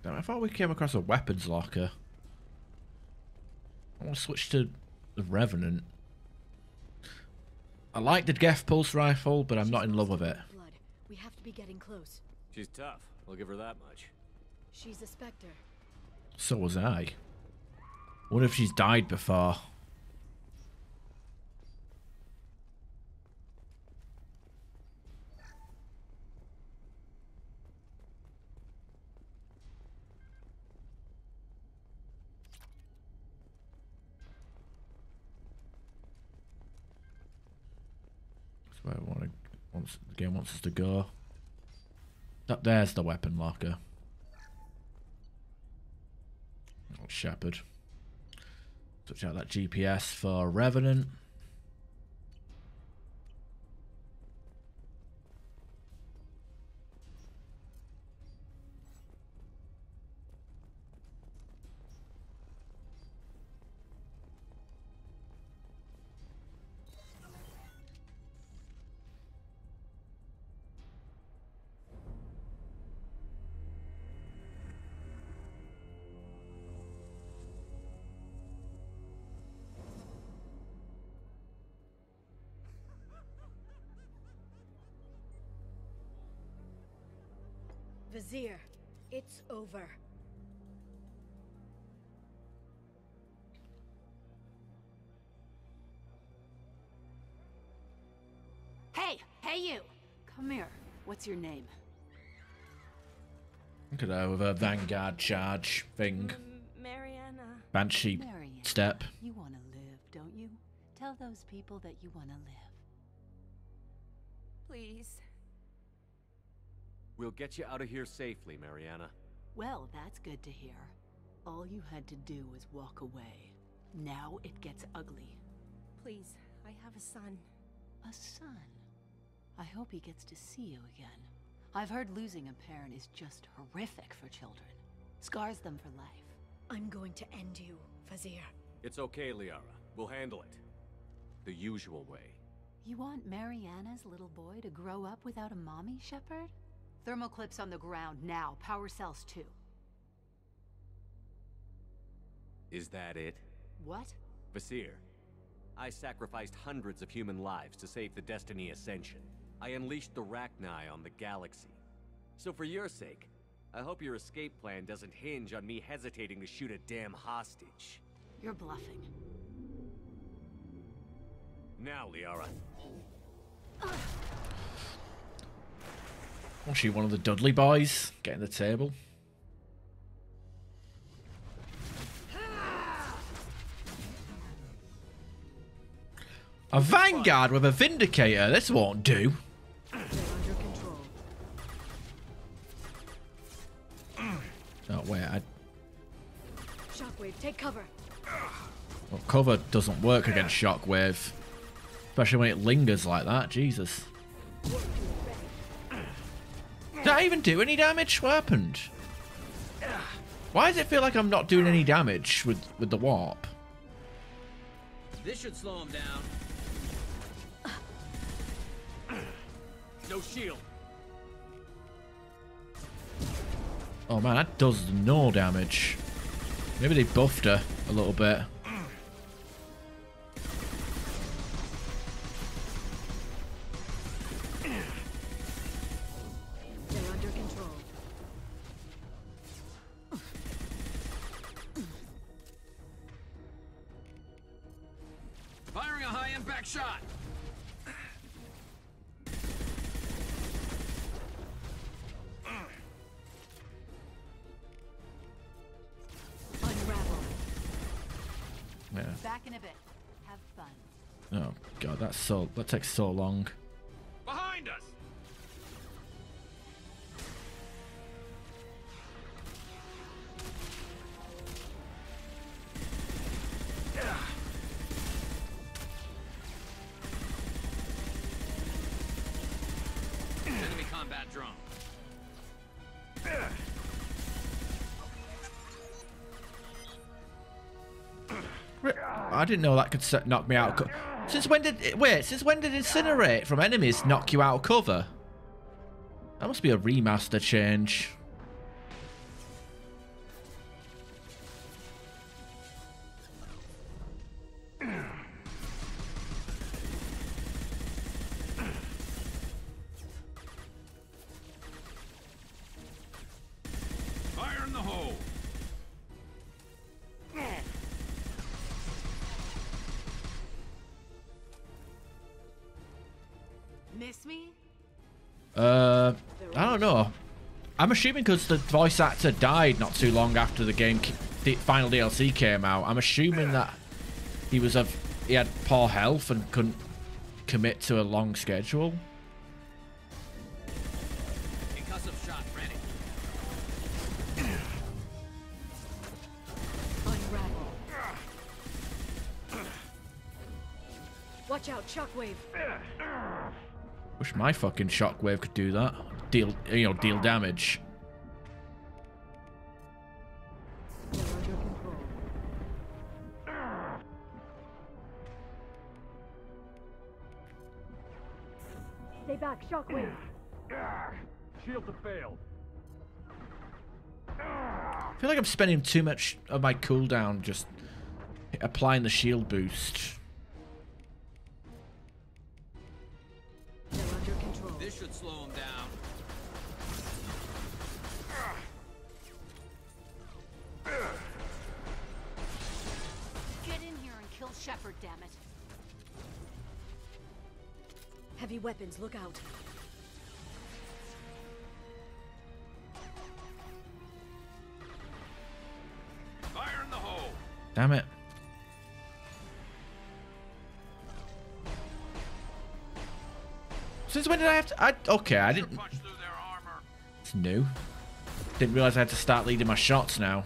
Damn, I thought we came across a weapons locker. I want to switch to the Revenant. I like the Geth pulse rifle, but I'm not in love with it. Blood. We have to be getting close. She's tough. I'll give her that much. She's a Spectre. So was I. What if she's died before? That's where I want to. The game wants us to go. Up there's the weapon locker. Oh, Shepard. Switch out that GPS for Revenant. Vizier, it's over. Hey! Hey you! Come here. What's your name? Look at her with her Vanguard charge thing. Mariana. Banshee step. You want to live, don't you? Tell those people that you want to live. Please. We'll get you out of here safely, Mariana. Well, that's good to hear. All you had to do was walk away. Now it gets ugly. Please, I have a son. A son? I hope he gets to see you again. I've heard losing a parent is just horrific for children. Scars them for life. I'm going to end you, Vizier. It's okay, Liara. We'll handle it. The usual way. You want Mariana's little boy to grow up without a mommy, Shepard? Thermal clips on the ground now. Power cells too. Is that it? What? Vizier, I sacrificed hundreds of human lives to save the Destiny Ascension. I unleashed the Rachni on the galaxy. So for your sake, I hope your escape plan doesn't hinge on me hesitating to shoot a damn hostage. You're bluffing. Now, Liara. Was she one of the Dudley boys getting the table? A Vanguard with a Vindicator? This won't do. They're under control. Oh, wait. Shockwave, take cover. Well, cover doesn't work against Shockwave. Especially when it lingers like that. Jesus. Did I even do any damage? What happened? Why does it feel like I'm not doing any damage with the warp? This should slow him down. No shield. Oh man, that does no damage. Maybe they buffed her a little bit. They're under control. Firing a high-impact shot. Unravel. Yeah. Back in a bit. Have fun. Oh god, that takes so long. Behind us. combat drone. I didn't know that could knock me out. Since when did incinerate from enemies knock you out of cover? That must be a remaster change. Fire in the hole. Miss me? I don't know. I'm assuming because the voice actor died not too long after the game, the final DLC came out. I'm assuming that he had poor health and couldn't commit to a long schedule. Concussive shot ready. Unravel. Watch out, shockwave. Wish my fucking shockwave could do that. Deal damage. They're under control. Stay back, shockwave. Shields have failed. I feel like I'm spending too much of my cooldown just applying the shield boost. They're under control. This should slow him down. Get in here and kill Shepard, damn it. Heavy weapons, look out. Fire in the hole. Damn it. Since when did I have to... okay, I didn't... It's new. Didn't realize I had to start leading my shots now.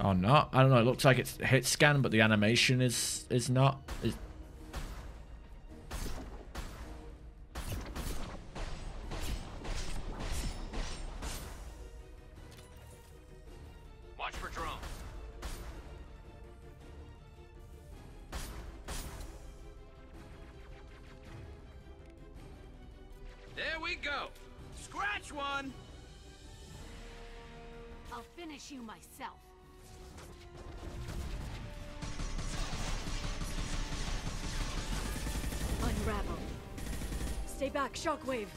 Or not. I don't know. It looks like it's hit scan, but the animation is not. Watch for drone. There we go. Scratch one. I'll finish you myself. Unravel. Stay back, shockwave.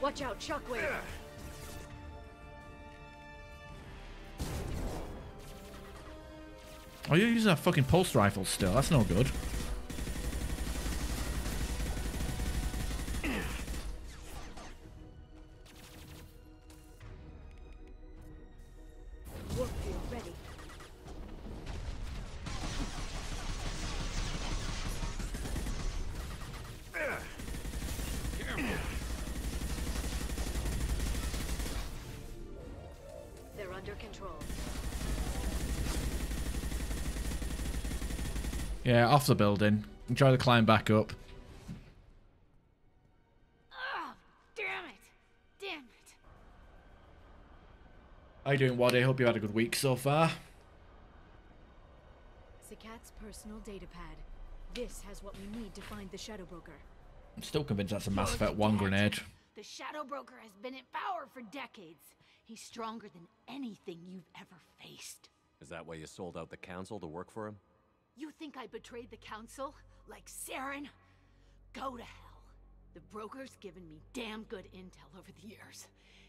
Watch out, shockwave. Oh, you're using a fucking pulse rifle still. That's no good. Warfield ready. They're under control. Yeah, off the building. Try to climb back up. Oh, damn it! Damn it! How you doing, Waddy? Hope you had a good week so far. Zakat's personal data pad. This has what we need to find the Shadow Broker. I'm still convinced that's a Mass Effect 1 grenade. The Shadow Broker has been in power for decades. He's stronger than anything you've ever faced. Is that why you sold out the council to work for him? You think I betrayed the Council? Like Saren? Go to hell. The Broker's given me damn good intel over the years.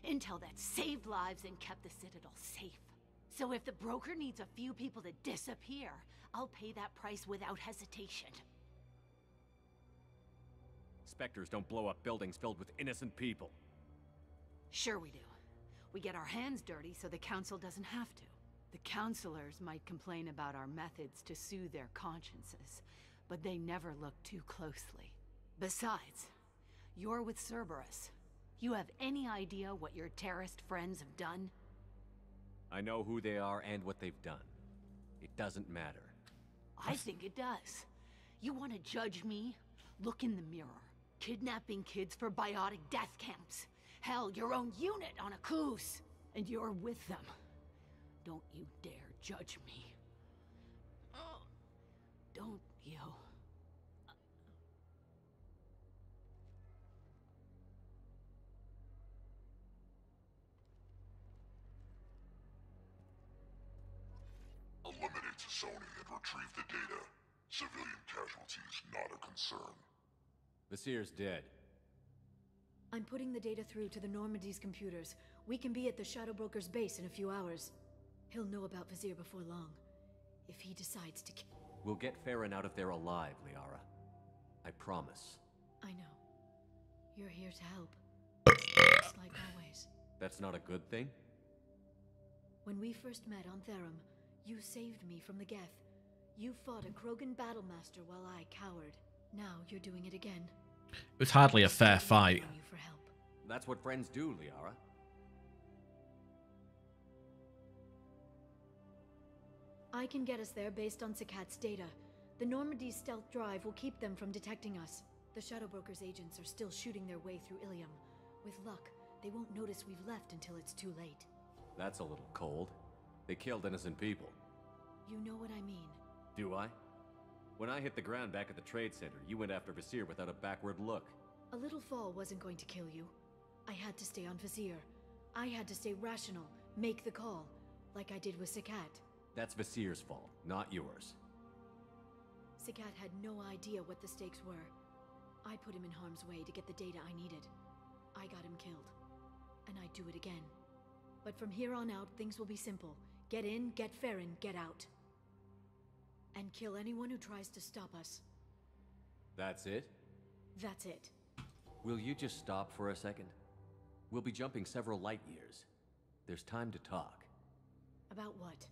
Intel that saved lives and kept the Citadel safe. So if the Broker needs a few people to disappear, I'll pay that price without hesitation. Spectres don't blow up buildings filled with innocent people. Sure we do. We get our hands dirty so the Council doesn't have to. The Councilors might complain about our methods to soothe their consciences, but they never look too closely. Besides, you're with Cerberus. You have any idea what your terrorist friends have done? I know who they are and what they've done. It doesn't matter. I think it does. You want to judge me? Look in the mirror. Kidnapping kids for biotic death camps. Hell, your own unit on a cruise. And you're with them. Don't you dare judge me. Don't you? Eliminate Sony and retrieve the data. Civilian casualties not a concern. Vasir's dead. I'm putting the data through to the Normandy's computers. We can be at the Shadow Broker's base in a few hours. He'll know about Vasir before long. If he decides to We'll get Farron out of there alive, Liara. I promise. I know. You're here to help. Just like always. That's not a good thing? When we first met on Therum, you saved me from the Geth. You fought a Krogan battlemaster while I cowered. Now you're doing it again. It was hardly a fair fight. You for help. That's what friends do, Liara. I can get us there based on Sakat's data. The Normandy's stealth drive will keep them from detecting us. The Shadow Broker's agents are still shooting their way through Ilium. With luck, they won't notice we've left until it's too late. That's a little cold. They killed innocent people. You know what I mean. Do I? When I hit the ground back at the trade center, you went after Vasir without a backward look. A little fall wasn't going to kill you. I had to stay on Vasir. I had to stay rational, make the call, like I did with Sakat. That's Vasir's fault, not yours. Sakat had no idea what the stakes were. I put him in harm's way to get the data I needed. I got him killed. And I'd do it again. But from here on out, things will be simple. Get in, get Farron, get out. And kill anyone who tries to stop us. That's it? That's it. Will you just stop for a second? We'll be jumping several light years. There's time to talk. About what?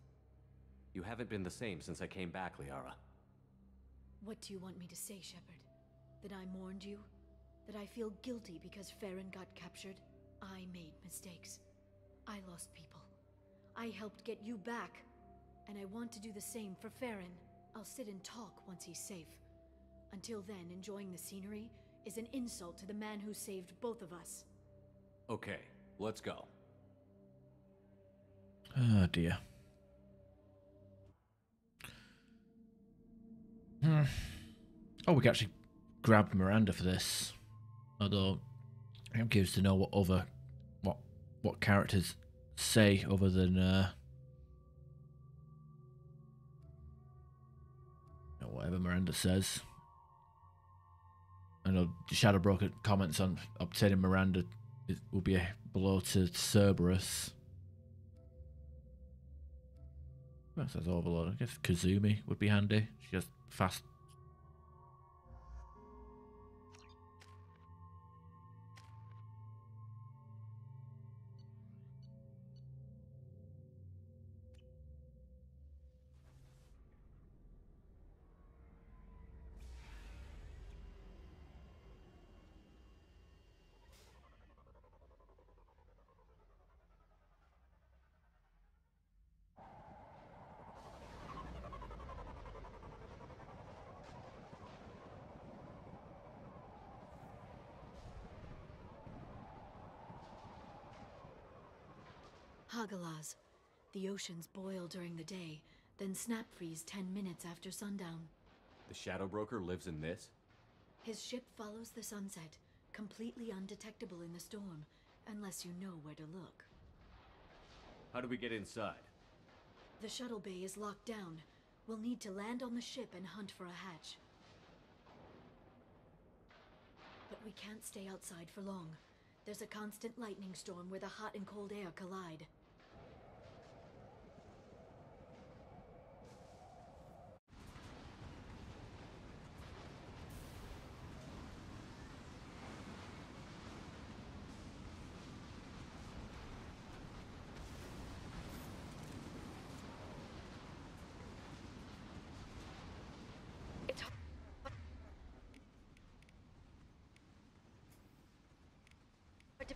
You haven't been the same since I came back, Liara. What do you want me to say, Shepard? That I mourned you? That I feel guilty because Farron got captured? I made mistakes. I lost people. I helped get you back. And I want to do the same for Farron. I'll sit and talk once he's safe. Until then, enjoying the scenery is an insult to the man who saved both of us. Okay, let's go. Oh dear. Oh, we can actually grab Miranda for this. Although I'm curious to know what other what characters say other than whatever Miranda says. I know Shadow Broker comments on obtaining Miranda will be a blow to Cerberus. That says Overlord. I guess Kazumi would be handy. She has fast. Hagalaz. The oceans boil during the day, then snap freeze 10 minutes after sundown. The Shadow Broker lives in this? His ship follows the sunset, completely undetectable in the storm, unless you know where to look. How do we get inside? The shuttle bay is locked down. We'll need to land on the ship and hunt for a hatch. But we can't stay outside for long. There's a constant lightning storm where the hot and cold air collide.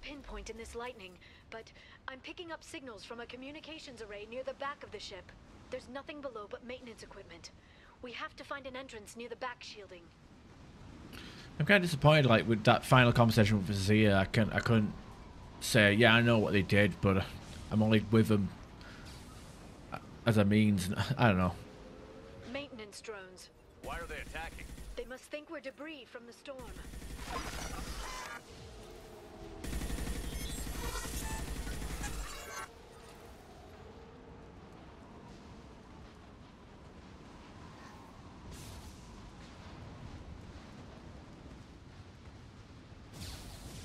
pinpoint in this lightning, but I'm picking up signals from a communications array near the back of the ship. There's nothing below but maintenance equipment. We have to find an entrance near the back shielding. I'm kind of disappointed, like, with that final conversation with Zia. I couldn't say, yeah, I know what they did, but I'm only with them as a means. I don't know. Maintenance drones. Why are they attacking? They must think we're debris from the storm.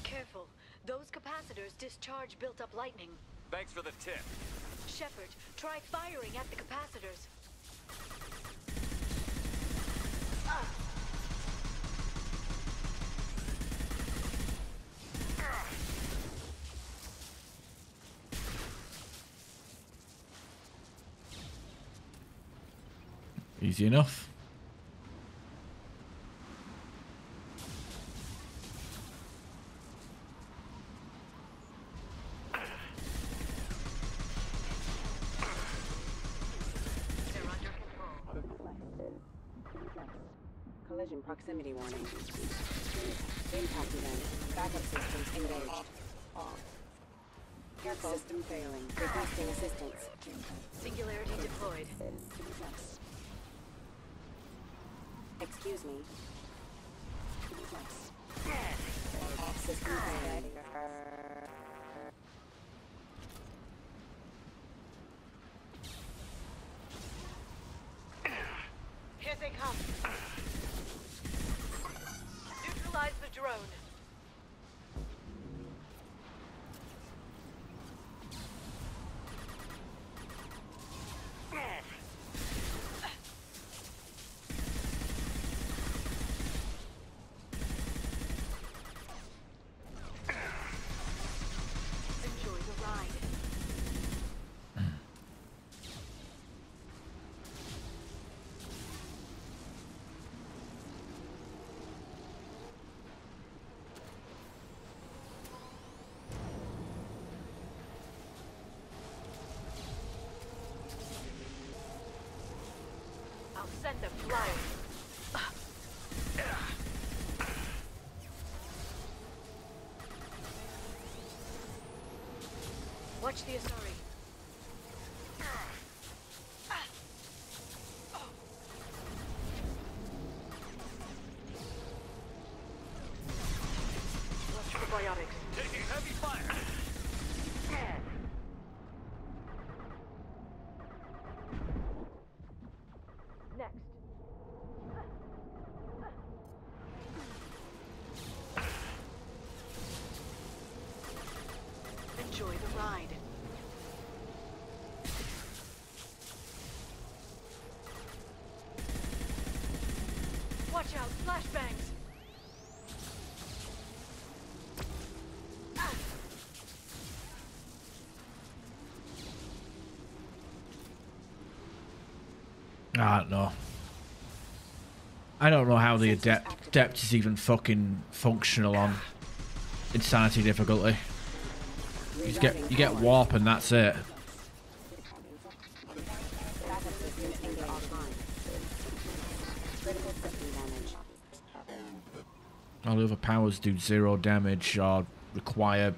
Careful. Those capacitors discharge built-up lightning. Thanks for the tip. Shepard, try firing at the capacitors. Easy enough. Collision proximity warning. Impact event. Backup systems engaged. Careful. System failing. Requesting assistance. Singularity deployed. Excuse me. System failing. Here they come. Neutralize the drone. Enjoy the ride. I'll send them flying. Watch the Asari. Watch the biotics. Taking heavy fire. Next. Enjoy the ride. Watch out, flashbangs. I don't know. I don't know how the adept is even fucking functional on insanity difficulty. You get warp and that's it. All the other powers do 0 damage or require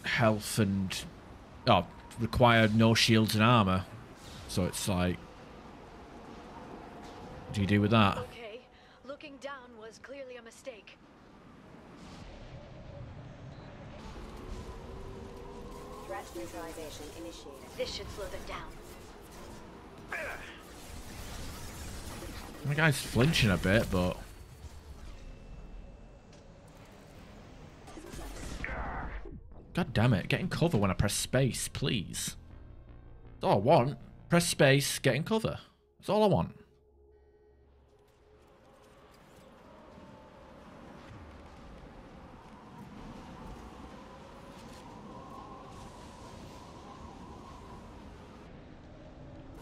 health and require no shields and armor. So it's like, what do you do with that? Okay, looking down was clearly a mistake. Threat neutralization initiated. This should slow them down. The guy's flinching a bit, but God damn it, get in cover when I press space, please. That's all I want. Press space, get in cover. That's all I want.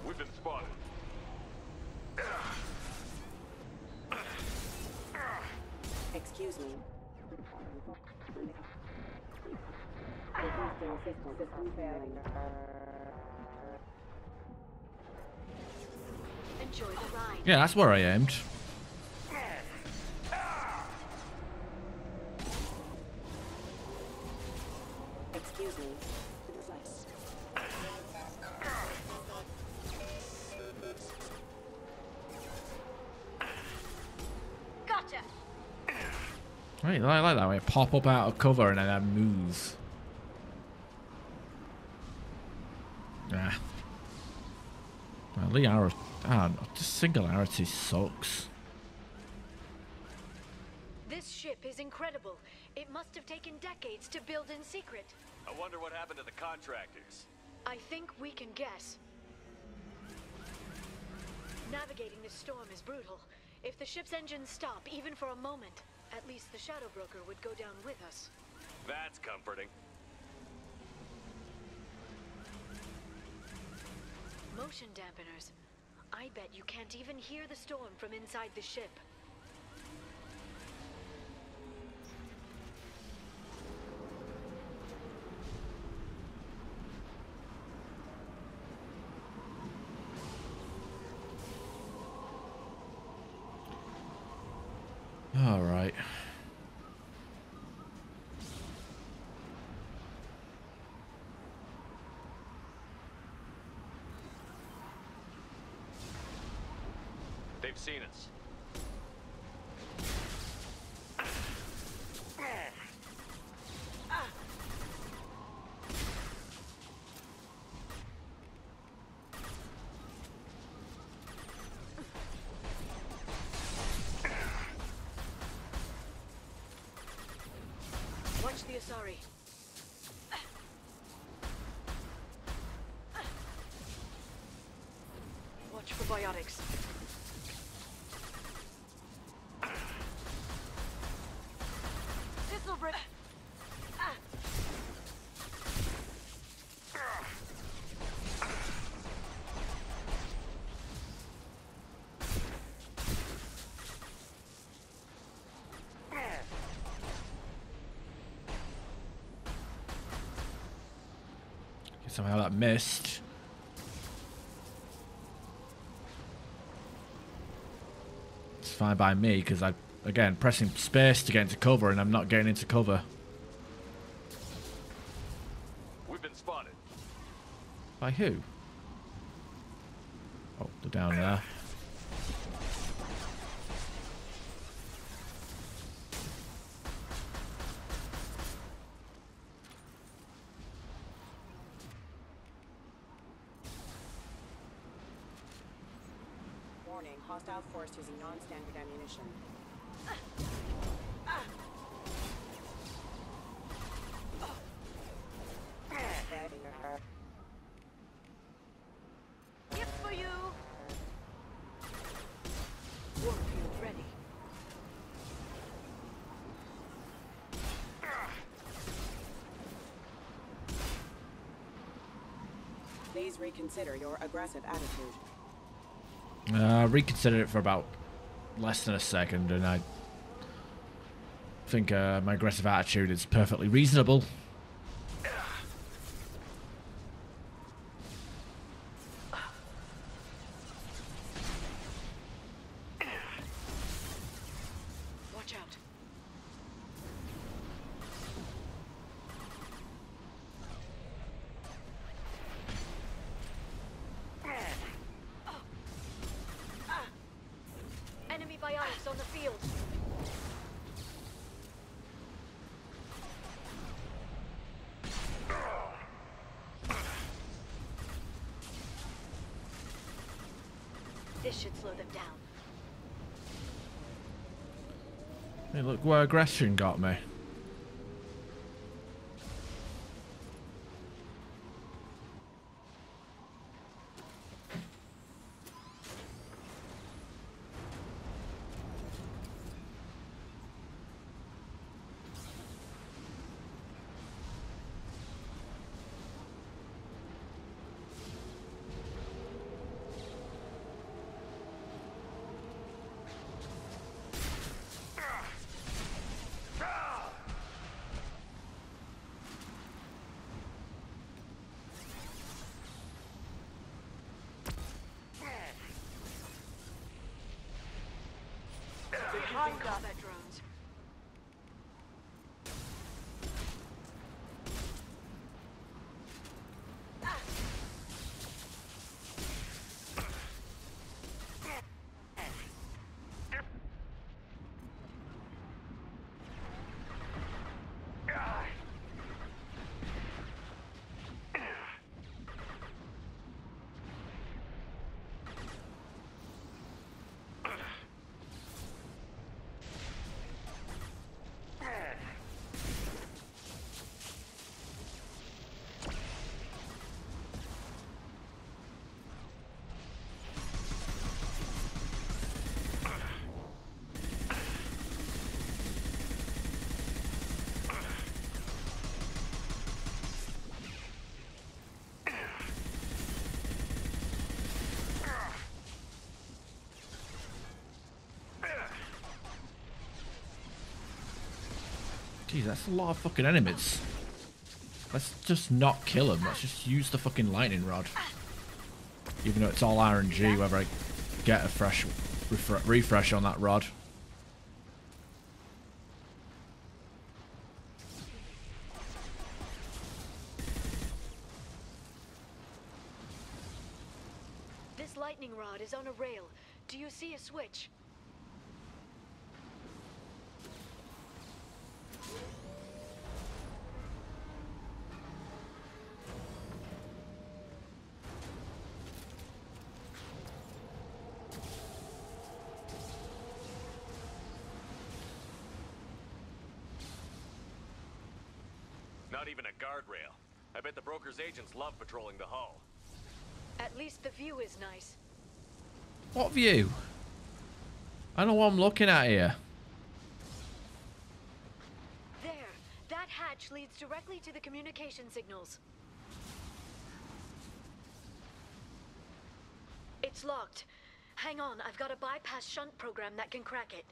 We've been spotted. Excuse me. Enjoy the ride. Yeah, that's where I aimed. Excuse me. Gotcha. Right, I like that way. Pop up out of cover and then I move. Ah. Well, Liara, just singularity sucks. This ship is incredible. It must have taken decades to build in secret. I wonder what happened to the contractors. I think we can guess. Navigating this storm is brutal. If the ship's engines stop, even for a moment, at least the Shadow Broker would go down with us. That's comforting. Motion dampeners. I bet you can't even hear the storm from inside the ship. All right. They've seen us. Watch the Asari. Watch for biotics. This'll break. Somehow that missed. It's fine by me because I, again, pressing space to get into cover and I'm not getting into cover. We've been spotted. By who? Oh, they're down there. Warning, hostile force using non-standard ammunition. Gift for you. Warfield ready. Please reconsider your aggressive attitude. Reconsidered it for about less than a second, and I think my aggressive attitude is perfectly reasonable. Watch out. Enemy biotics on the field. This should slow them down. Hey, look where aggression got me. behind combat drones. Jeez, that's a lot of fucking enemies. Let's just not kill them. Let's just use the fucking lightning rod. Even though it's all RNG, whether I get a fresh refresh on that rod. This lightning rod is on a rail. Do you see a switch? Not even a guardrail. I bet the broker's agents love patrolling the hull. At least the view is nice. What view? I know what I'm looking at here. There. That hatch leads directly to the communication signals. It's locked. Hang on, I've got a bypass shunt program that can crack it.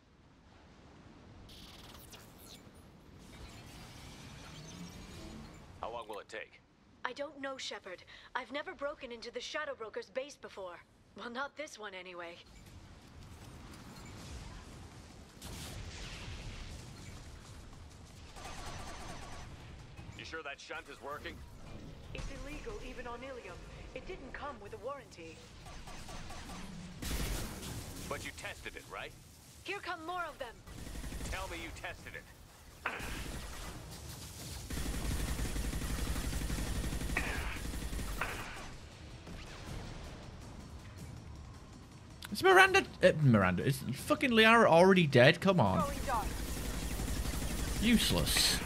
How long will it take? I don't know, Shepard. I've never broken into the Shadow Broker's base before. Well, not this one anyway. You sure that shunt is working? It's illegal even on Ilium. It didn't come with a warranty. But you tested it, right? Here come more of them. Tell me you tested it. Is Miranda, is fucking Liara already dead? Come on. Useless.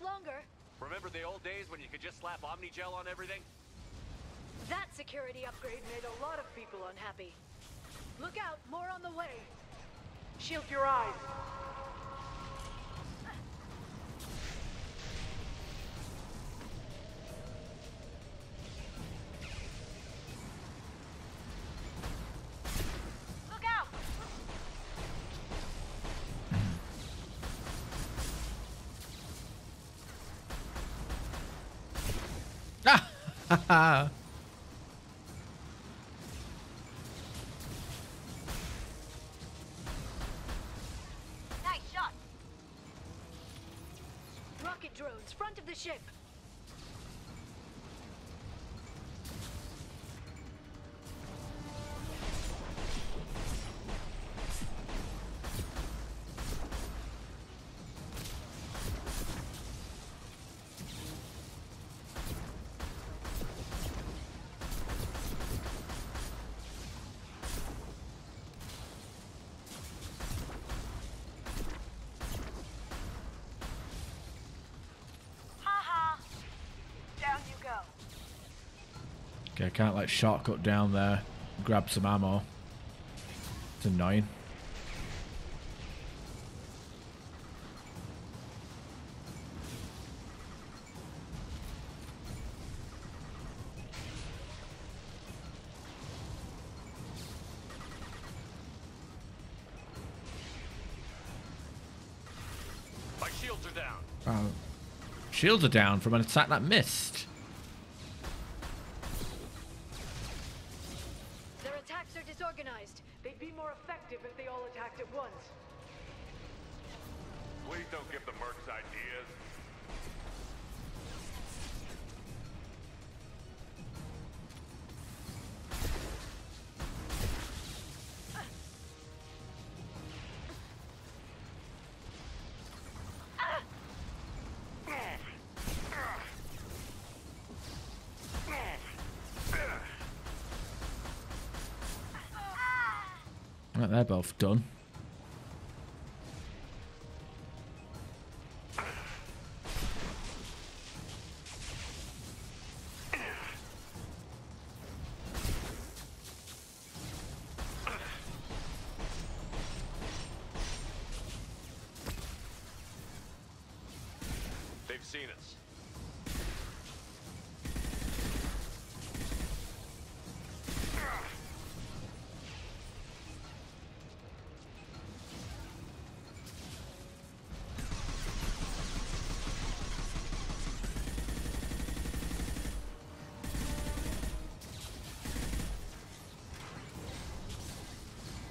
Longer. Remember the old days when you could just slap Omnigel on everything? That security upgrade made a lot of people unhappy. Look out, more on the way. Shield your eyes. Look out! Haha. Nice shot. Rocket drones, front of the ship. Okay, I can't like shortcut down there, grab some ammo. It's annoying. shields are down. Shields are down from an attack that missed. Their attacks are disorganized. They'd be more effective if they all attacked at once. Please don't give the mercs ideas. Right, they're both done. They've seen us.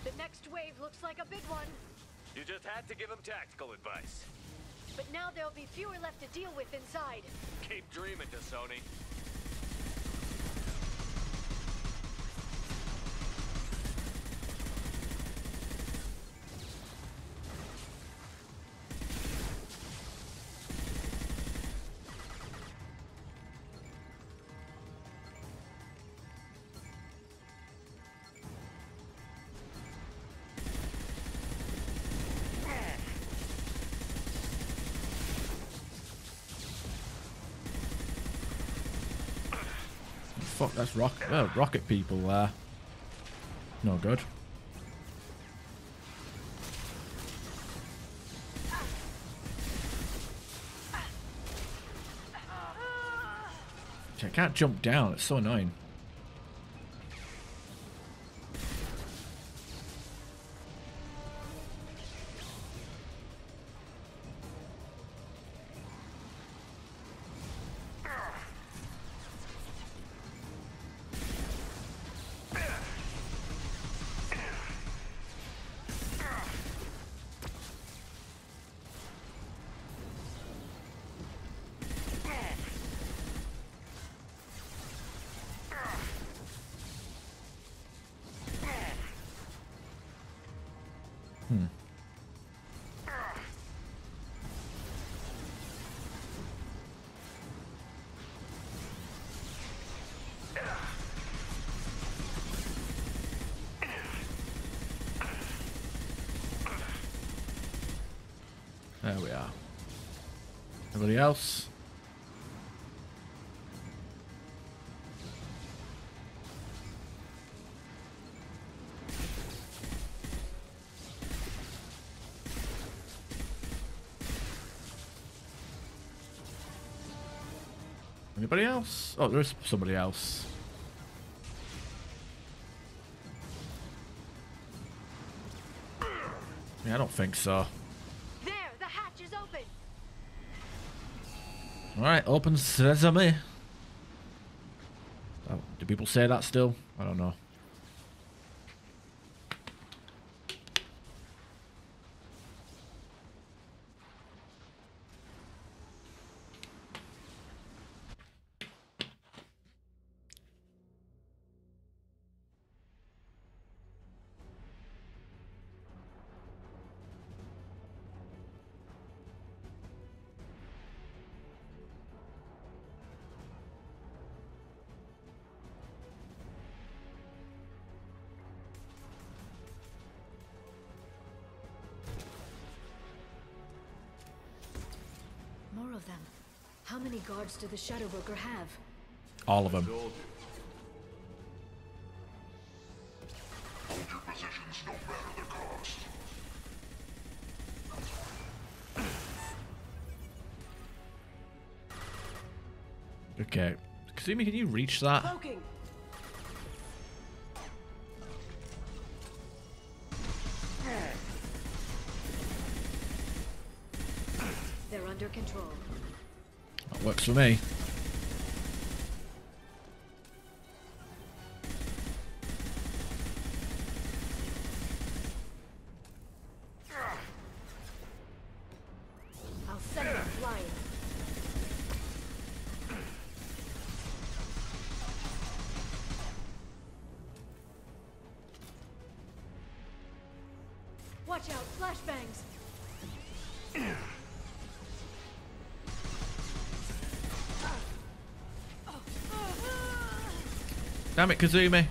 The next wave looks like a big one. You just had to give him tactical advice. But now there'll be fewer left to deal with inside. Keep dreaming, Sony. Fuck, that's rocket people there. No good. I can't jump down, it's so annoying. There we are. Everybody else? Anybody else? Oh, there is somebody else. Yeah, I don't think so. There, the hatch is open. Alright, open sesame. Oh, do people say that still? I don't know. More of them. How many guards do the Shadow Broker have? All of them. Hold your positions no matter the cost. Okay. Kasumi, can you reach that? Cloaking. They're control. That works for me. I'll send them flying. Watch out, flashbangs! Damn it, Kazumi.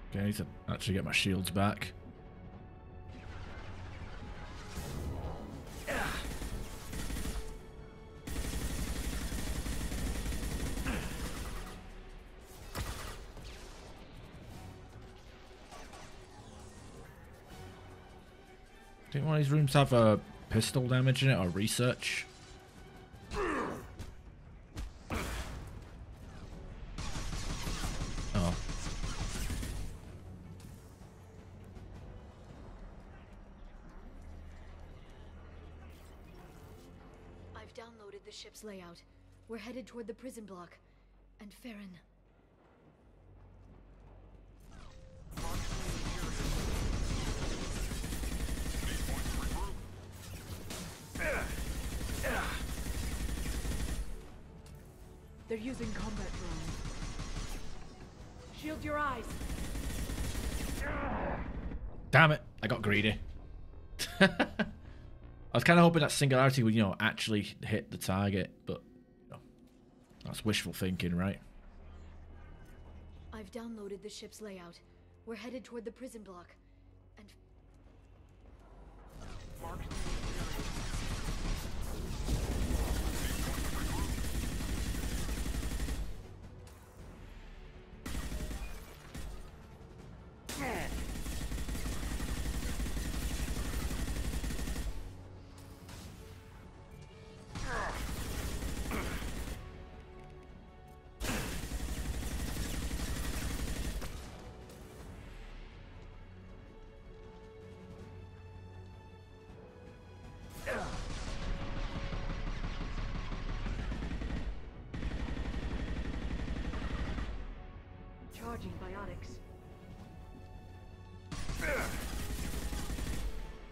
Okay, I need to actually get my shields back. Do one of these rooms have a pistol damage in it or research? Oh. I've downloaded the ship's layout. We're headed toward the prison block. And Farron. They're using combat drones. Shield your eyes. Damn it, I got greedy. I was kind of hoping that Singularity would, actually hit the target, but that's wishful thinking, right? I've downloaded the ship's layout. We're headed toward the prison block. And charging biotics.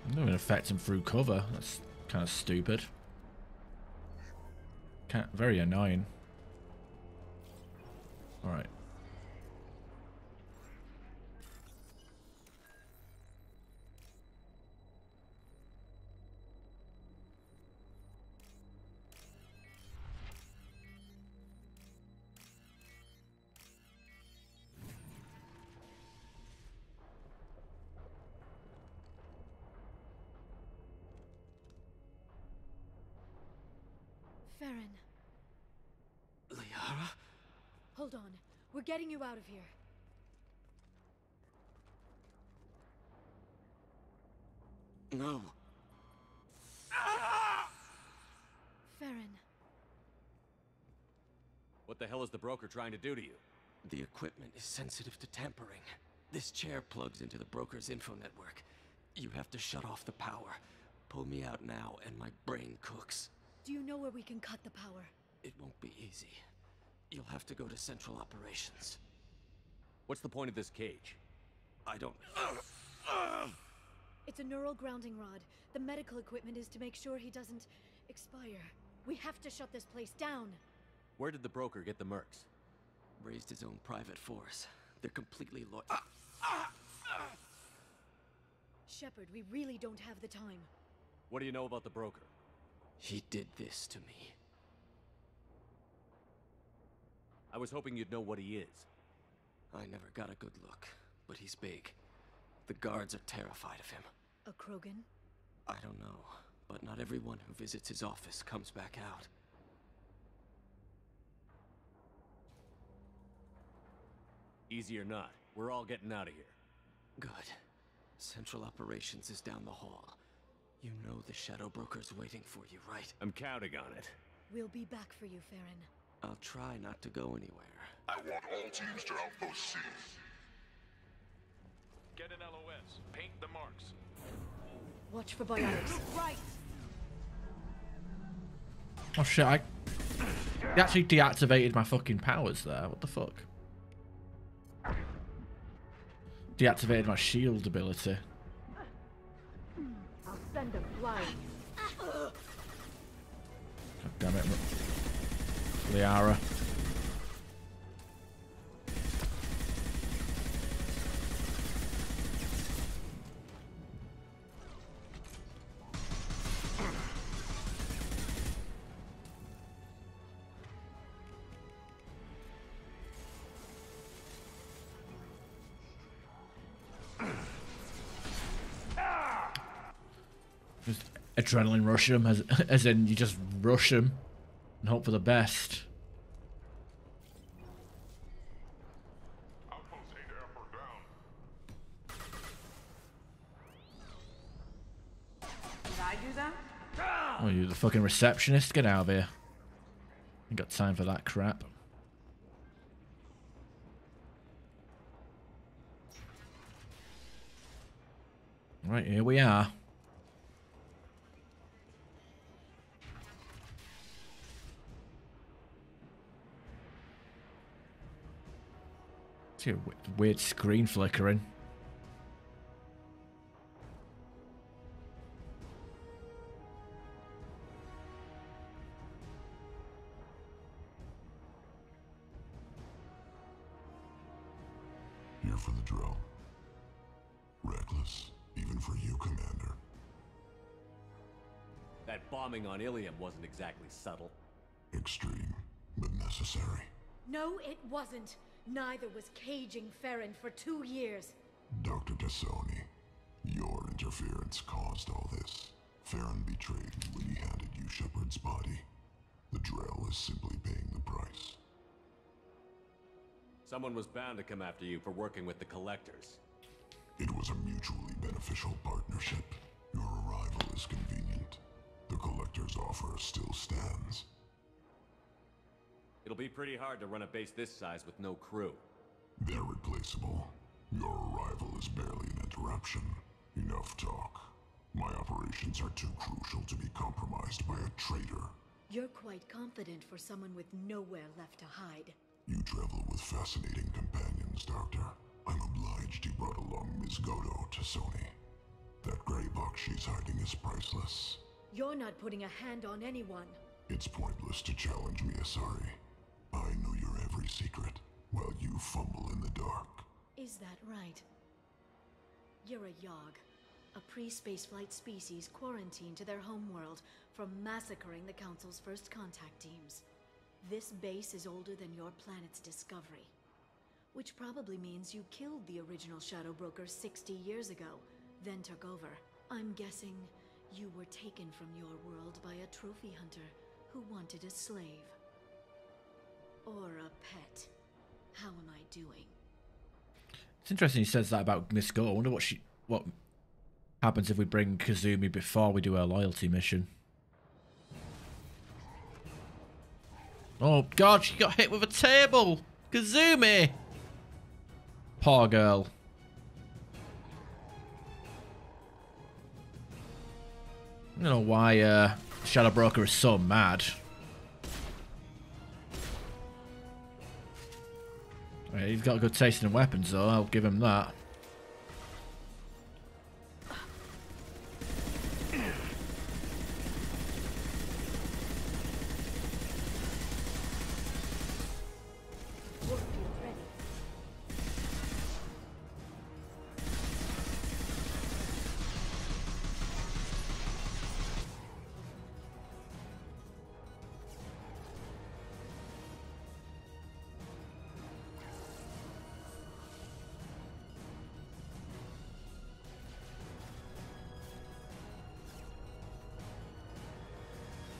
I'm not going to affect him through cover. That's kind of stupid. Very annoying. Alright. Farron. Liara? Hold on. We're getting you out of here. No. Farron. What the hell is the broker trying to do to you? The equipment is sensitive to tampering. This chair plugs into the broker's info network. You have to shut off the power. Pull me out now and my brain cooks. Do you know where we can cut the power? It won't be easy. You'll have to go to Central Operations. What's the point of this cage? I don't... It's a neural grounding rod. The medical equipment is to make sure he doesn't expire. We have to shut this place down. Where did the broker get the mercs? Raised his own private force. They're completely loyal. Shepard, we really don't have the time. What do you know about the broker? He did this to me. I was hoping you'd know what he is. I never got a good look, but he's big. The guards are terrified of him. A Krogan? I don't know, but not everyone who visits his office comes back out. Easy or not, we're all getting out of here. Good. Central Operations is down the hall. You know the Shadow Broker's waiting for you, right? I'm counting on it. We'll be back for you, Farron. I'll try not to go anywhere. I want all teams to outpost C. Get an LOS. Paint the marks. Watch for biotics. Right. Oh shit, they actually deactivated my fucking powers there. What the fuck? Deactivated my shield ability. I'll send them flying. God damn it. Liara. Just adrenaline rush them, as in you just rush them and hope for the best. Did I do that? Oh, you the fucking receptionist? Get out of here. Ain't got time for that crap. Right, here we are. See a weird screen flickering. Here for the drill. Reckless, even for you, Commander. That bombing on Ilium wasn't exactly subtle. Extreme, but necessary. No, it wasn't. Neither was caging Farron for 2 years. Dr. Tassoni, your interference caused all this. Farron betrayed you when he handed you Shepard's body. The drill is simply paying the price. Someone was bound to come after you for working with the Collectors. It was a mutually beneficial partnership. Your arrival is convenient. The Collector's offer still stands. It'll be pretty hard to run a base this size with no crew. They're replaceable. Your arrival is barely an interruption. Enough talk. My operations are too crucial to be compromised by a traitor. You're quite confident for someone with nowhere left to hide. You travel with fascinating companions, Doctor. I'm obliged you brought along Ms. Godo to Sony. That gray box she's hiding is priceless. You're not putting a hand on anyone. It's pointless to challenge me, Asari. I know your every secret, while you fumble in the dark. Is that right? You're a Yogg, a pre-spaceflight species quarantined to their homeworld from massacring the Council's first contact teams. This base is older than your planet's discovery. Which probably means you killed the original Shadow Broker 60 years ago, then took over. I'm guessing you were taken from your world by a trophy hunter who wanted a slave. Or a pet. How am I doing? It's interesting he says that about Miss Go. I wonder what happens if we bring Kazumi before we do our loyalty mission. Oh god, she got hit with a table! Kazumi! Poor girl. I don't know why Shadow Broker is so mad. Right, he's got a good taste in weapons though, I'll give him that.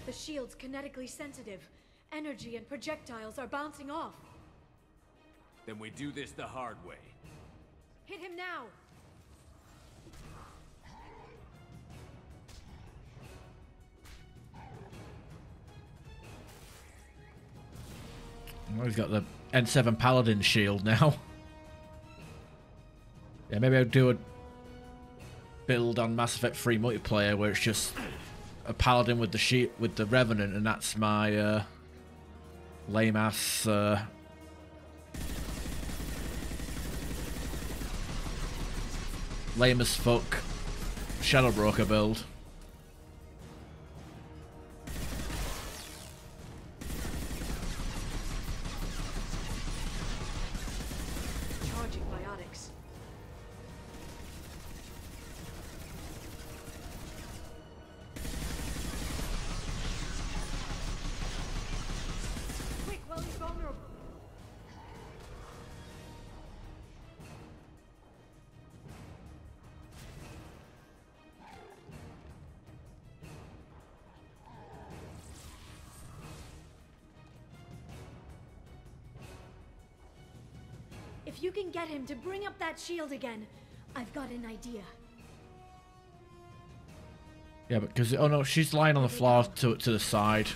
The shield's kinetically sensitive. Energy and projectiles are bouncing off. Then we do this the hard way. Hit him now! Well, he's got the N7 Paladin shield now. Yeah, maybe I'll do a build on Mass Effect 3 multiplayer where it's just a Paladin with the Revenant, and that's my lame ass lame as fuck Shadow Broker build. Charging biotics. Quick, while he's vulnerable. If you can get him to bring up that shield again, I've got an idea. Yeah, but because oh no, she's lying on the floor to the side.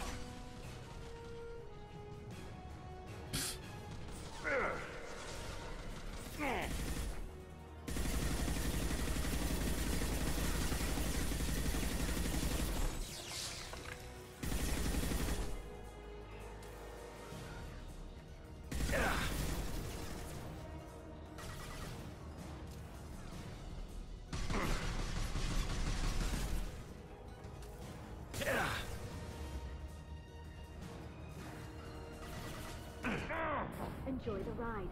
Enjoy the ride.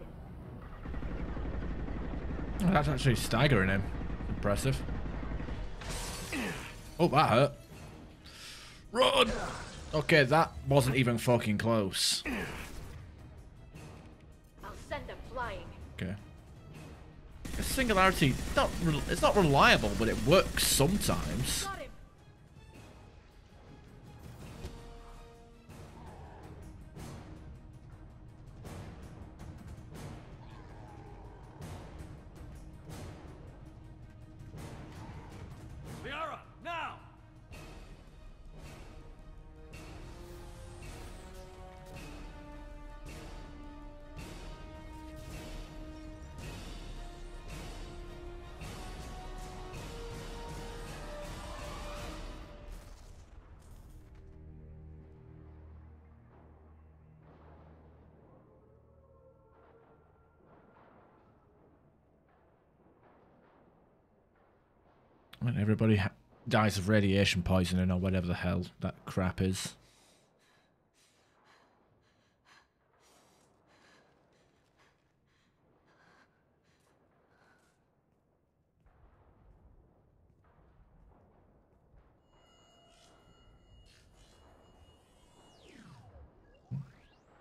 Oh, that's actually staggering him. Impressive. Oh, that hurt. Run! Okay, that wasn't even fucking close. I'll send them flying. Okay. The Singularity, it's not reliable, but it works sometimes. Got him. Liara, now! When everybody dies of radiation poisoning or whatever the hell that crap is.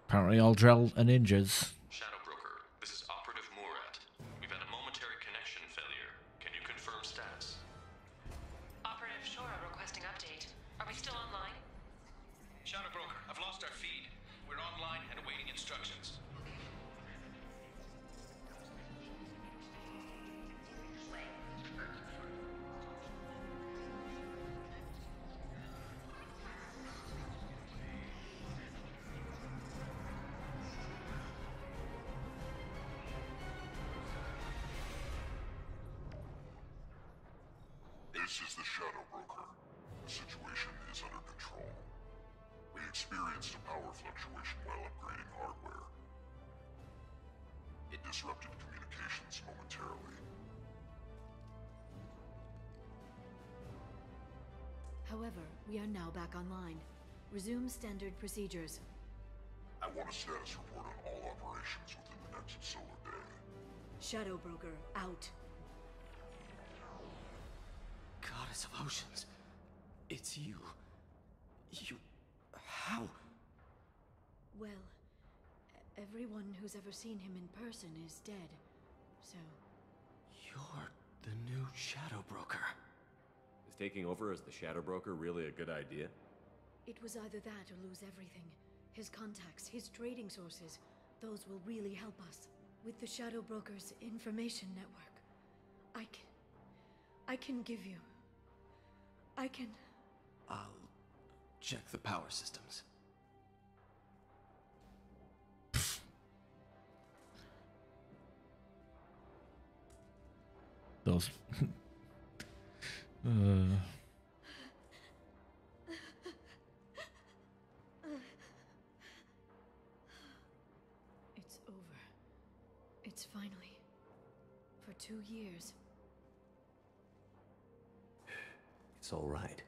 Apparently all Drell are ninjas. Shadow Broker, this is Operative Murat. We've had a momentary connection failure. Can you confirm status? Operative Shora requesting update. Are we still online? Shadow Broker, I've lost our feed. We're online and awaiting instructions. This is the Shadow Broker. The situation is under control. We experienced a power fluctuation while upgrading hardware. It disrupted communications momentarily. However, we are now back online. Resume standard procedures. I want a status report on all operations within the next solar day. Shadow Broker, out. Goddess of Oceans. It's you. How? Well, everyone who's ever seen him in person is dead. So... You're the new Shadow Broker. Is taking over as the Shadow Broker really a good idea? It was either that or lose everything. His contacts, his trading sources, those will really help us. With the Shadow Broker's information network, I can give you... I'll check the power systems. Those. It's over. It's finally. For 2 years. It's all right.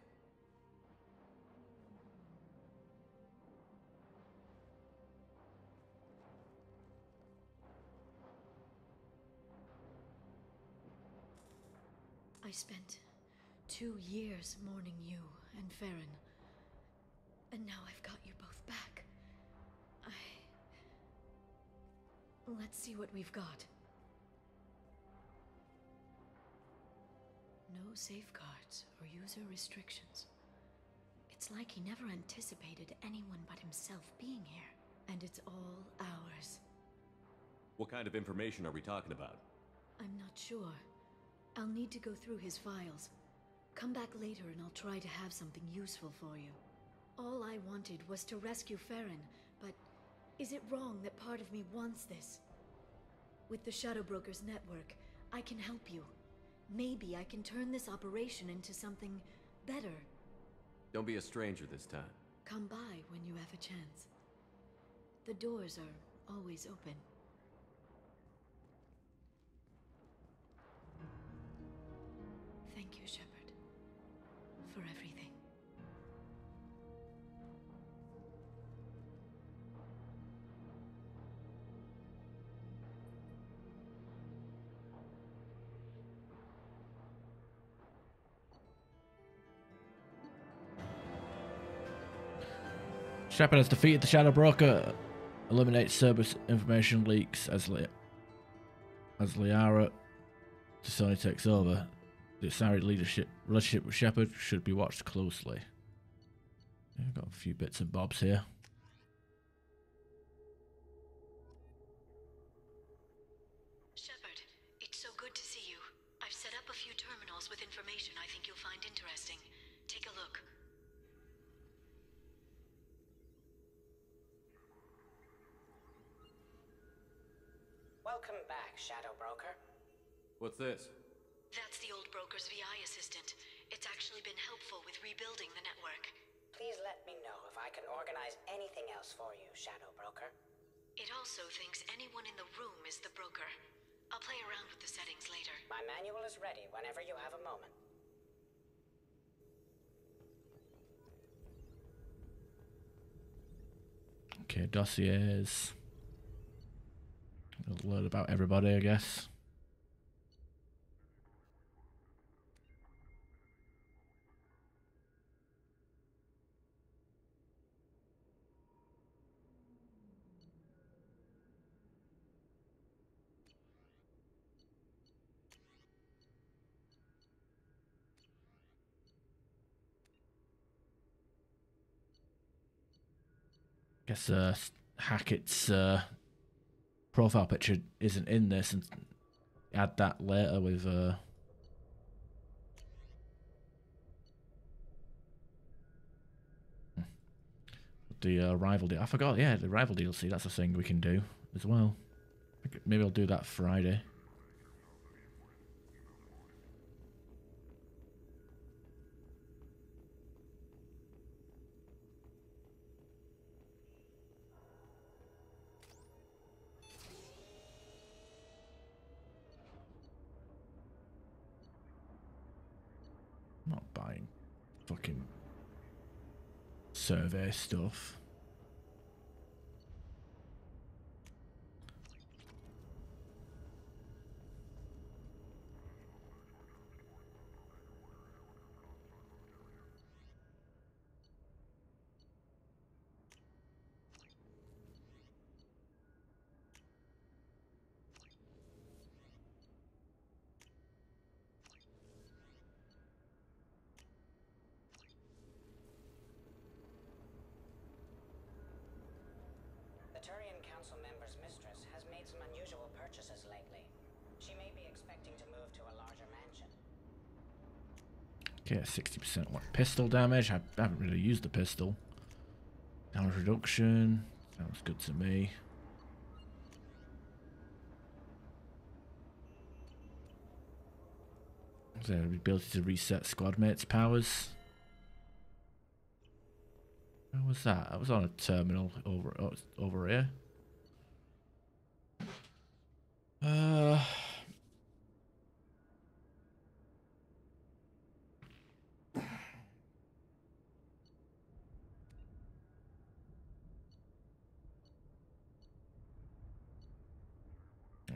I spent 2 years mourning you and Farron. And now I've got you both back. Let's see what we've got. No safeguards or user restrictions. It's like he never anticipated anyone but himself being here. And it's all ours. What kind of information are we talking about? I'm not sure. I'll need to go through his files. Come back later and I'll try to have something useful for you. All I wanted was to rescue Farron, but is it wrong that part of me wants this? With the Shadow Brokers network, I can help you. Maybe I can turn this operation into something better. Don't be a stranger this time. Come by when you have a chance. The doors are always open. Thank you, Shepard, for everything. Shepard has defeated the Shadow Broker. Eliminate service information leaks as Liara to Sony takes over. The Asari relationship with Shepard should be watched closely. I've got a few bits and bobs here. Shepard, it's so good to see you. I've set up a few terminals with information I think you'll find interesting. Take a look. Welcome back, Shadow Broker. What's this? That's the old broker's VI assistant. It's actually been helpful with rebuilding the network. Please let me know if I can organize anything else for you, Shadow Broker. It also thinks anyone in the room is the broker. I'll play around with the settings later. My manual is ready whenever you have a moment. Okay, dossiers. We'll learn about everybody, I guess. Guess Hackett's profile picture isn't in this, and add that later with the rival deal. I forgot, yeah, the rival DLC. That's a thing we can do as well. Maybe I'll do that Friday. I'm not buying fucking survey stuff. The Turian Council member's mistress has made some unusual purchases lately. She may be expecting to move to a larger mansion. Okay, 60% what pistol damage. I haven't really used the pistol. Damage reduction. Sounds good to me. So the ability to reset squad mates' powers. Where was that? I was on a terminal over here.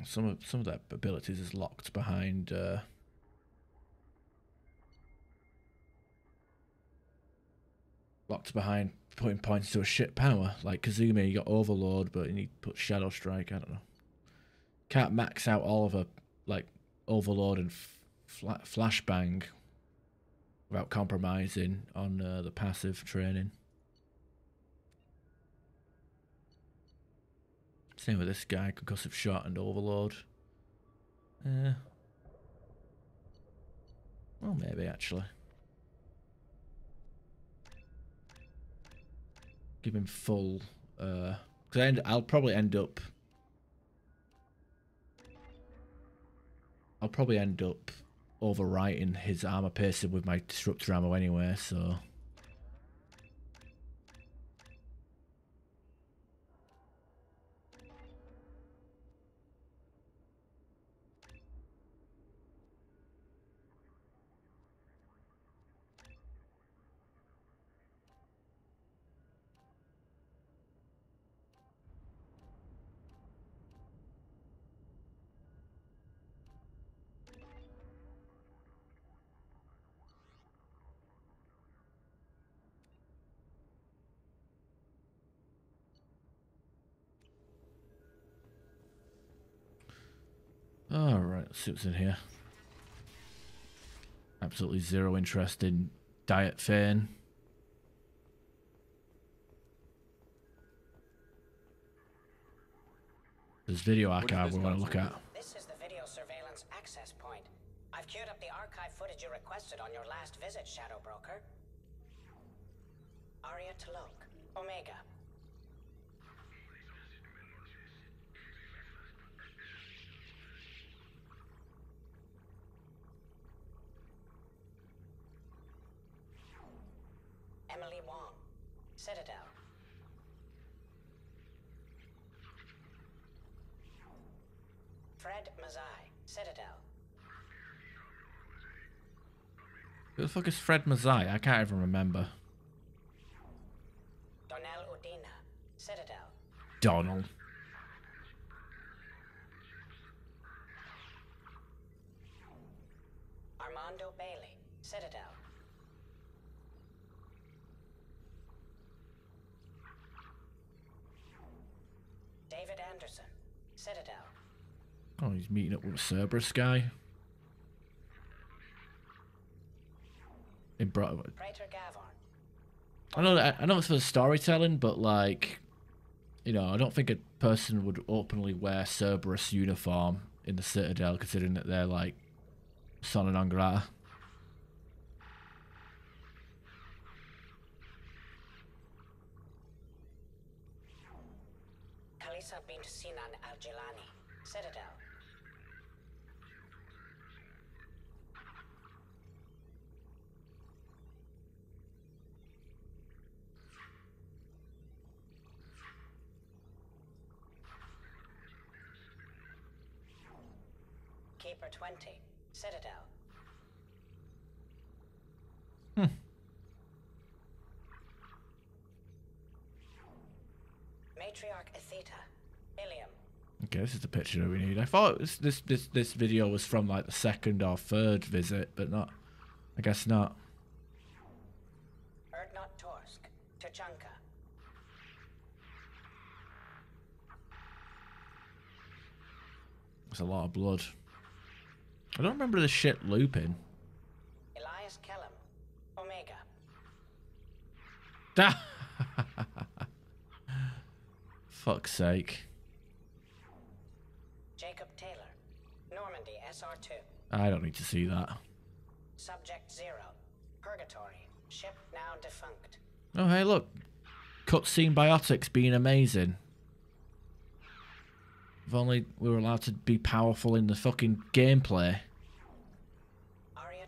Some of that abilities is locked behind putting points to a ship power. Like Kazumi, you got Overload, but you need to put Shadow Strike. I don't know. Can't max out all of a like Overload and Flashbang without compromising on the passive training. Same with this guy, Concussive Shot and Overload. Well, maybe actually. Give him full. Because I'll probably end up. I'll probably end up overwriting his armor piercing with my disruptor ammo anyway, so. Alright, let's see what's in here. Absolutely zero interest in Diet Fane. There's video archive we want to look at. This is the video surveillance access point. I've queued up the archive footage you requested on your last visit, Shadow Broker. Aria Talok, Omega. Emily Wong, Citadel. Fred Mazai, Citadel. Who the fuck is Fred Mazai? I can't even remember. Donnell Udina, Citadel. Donald. Armando Bailey, Citadel. David Anderson, Citadel. Oh, he's meeting up with a Cerberus guy. In Praetor Gavorn. I know it's for the storytelling, but like, you know, I don't think a person would openly wear Cerberus uniform in the Citadel, considering that they're like persona non grata. Kalisa bint Sinan Al-Jilani, Citadel. Keeper 20, Citadel. Matriarch Atheta, Ilium. Okay, this is the picture that we need. I thought this video was from like the second or third visit, but not. I guess not. Erdnot Torsk, Tuchanka. There's a lot of blood. I don't remember this shit looping. Elias Kellum, Omega. Fuck's sake. Jacob Taylor, Normandy SR2. I don't need to see that. Subject 0, Purgatory, ship now defunct. Oh, hey, look. Cutscene biotics being amazing. If only we were allowed to be powerful in the fucking gameplay. Aria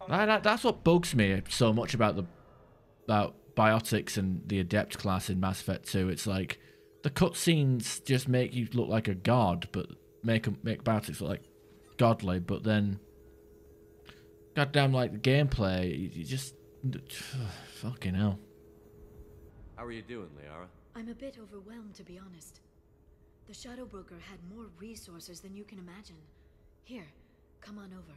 That's what bugs me so much about biotics and the adept class in Mass Effect 2. It's like the cutscenes just make you look like a god, but make biotics look like godly. But then, goddamn, like the gameplay, you just fucking hell. How are you doing, Liara? I'm a bit overwhelmed, to be honest. The Shadow Broker had more resources than you can imagine. Here, come on over.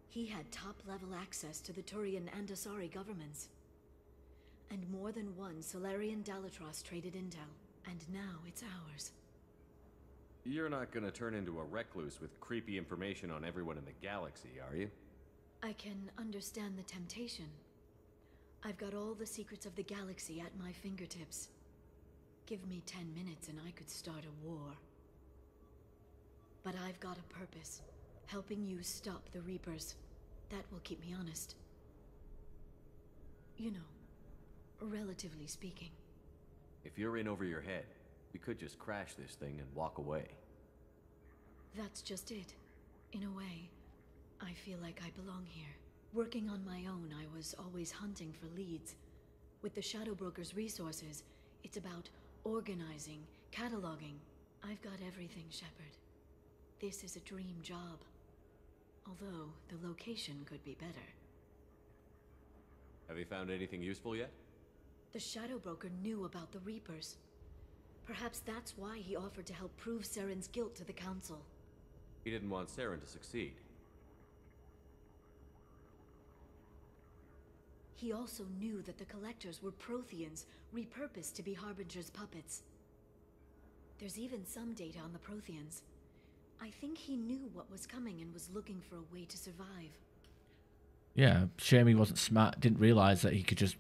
He had top-level access to the Turian and Asari governments. And more than one Solarian Dalatros traded intel. And now it's ours. You're not gonna turn into a recluse with creepy information on everyone in the galaxy, are you? I can understand the temptation. I've got all the secrets of the galaxy at my fingertips. Give me 10 minutes and I could start a war. But I've got a purpose. Helping you stop the Reapers. That will keep me honest. You know, relatively speaking. If you're in over your head, we could just crash this thing and walk away. That's just it. In a way, I feel like I belong here. Working on my own, I was always hunting for leads. With the Shadow Broker's resources, it's about organizing, cataloging. I've got everything, Shepard. This is a dream job. Although, the location could be better. Have you found anything useful yet? The Shadow Broker knew about the Reapers. Perhaps that's why he offered to help prove Saren's guilt to the Council. He didn't want Saren to succeed. He also knew that the Collectors were Protheans, repurposed to be Harbinger's puppets. There's even some data on the Protheans. I think he knew what was coming and was looking for a way to survive. Yeah, shame he wasn't smart, didn't realise that he could just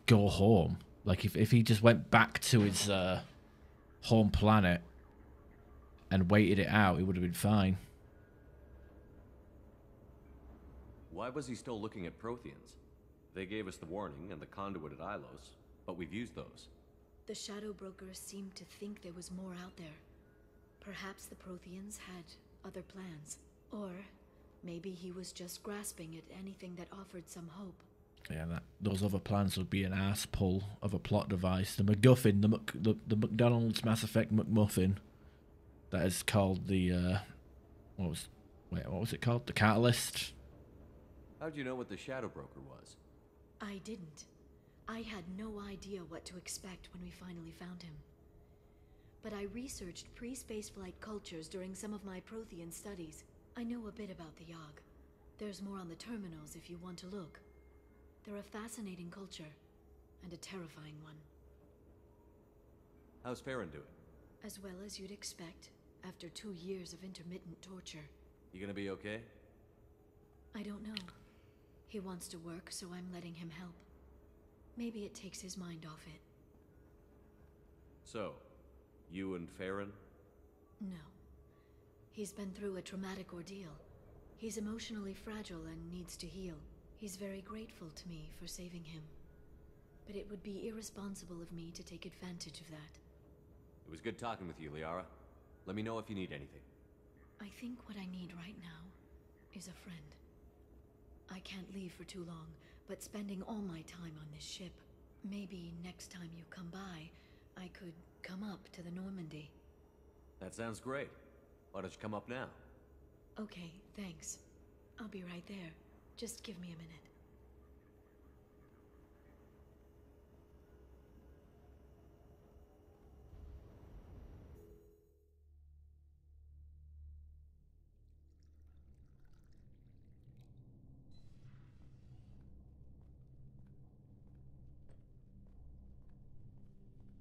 go home. Like, if he just went back to his home planet and waited it out, he would have been fine. Why was he still looking at Protheans? They gave us the warning and the conduit at Ilos, but we've used those. The Shadow Broker seemed to think there was more out there. Perhaps the Protheans had other plans. Or maybe he was just grasping at anything that offered some hope. Yeah, those other plans would be an ass pull of a plot device. The MacGuffin, the McDonald's Mass Effect McMuffin, that is called the what was it called? The Catalyst. How'd you know what the Shadow Broker was? I didn't. I had no idea what to expect when we finally found him. But I researched pre-spaceflight cultures during some of my Prothean studies. I know a bit about the Yogg. There's more on the terminals if you want to look. They're a fascinating culture, and a terrifying one. How's Farron doing? As well as you'd expect, after 2 years of intermittent torture. You gonna be okay? I don't know. He wants to work, so I'm letting him help. Maybe it takes his mind off it. So, you and Farron? No. He's been through a traumatic ordeal. He's emotionally fragile and needs to heal. He's very grateful to me for saving him. But it would be irresponsible of me to take advantage of that. It was good talking with you, Liara. Let me know if you need anything. I think what I need right now is a friend. I can't leave for too long, but spending all my time on this ship. Maybe next time you come by, I could come up to the Normandy. That sounds great. Why don't you come up now? Okay, thanks. I'll be right there. Just give me a minute.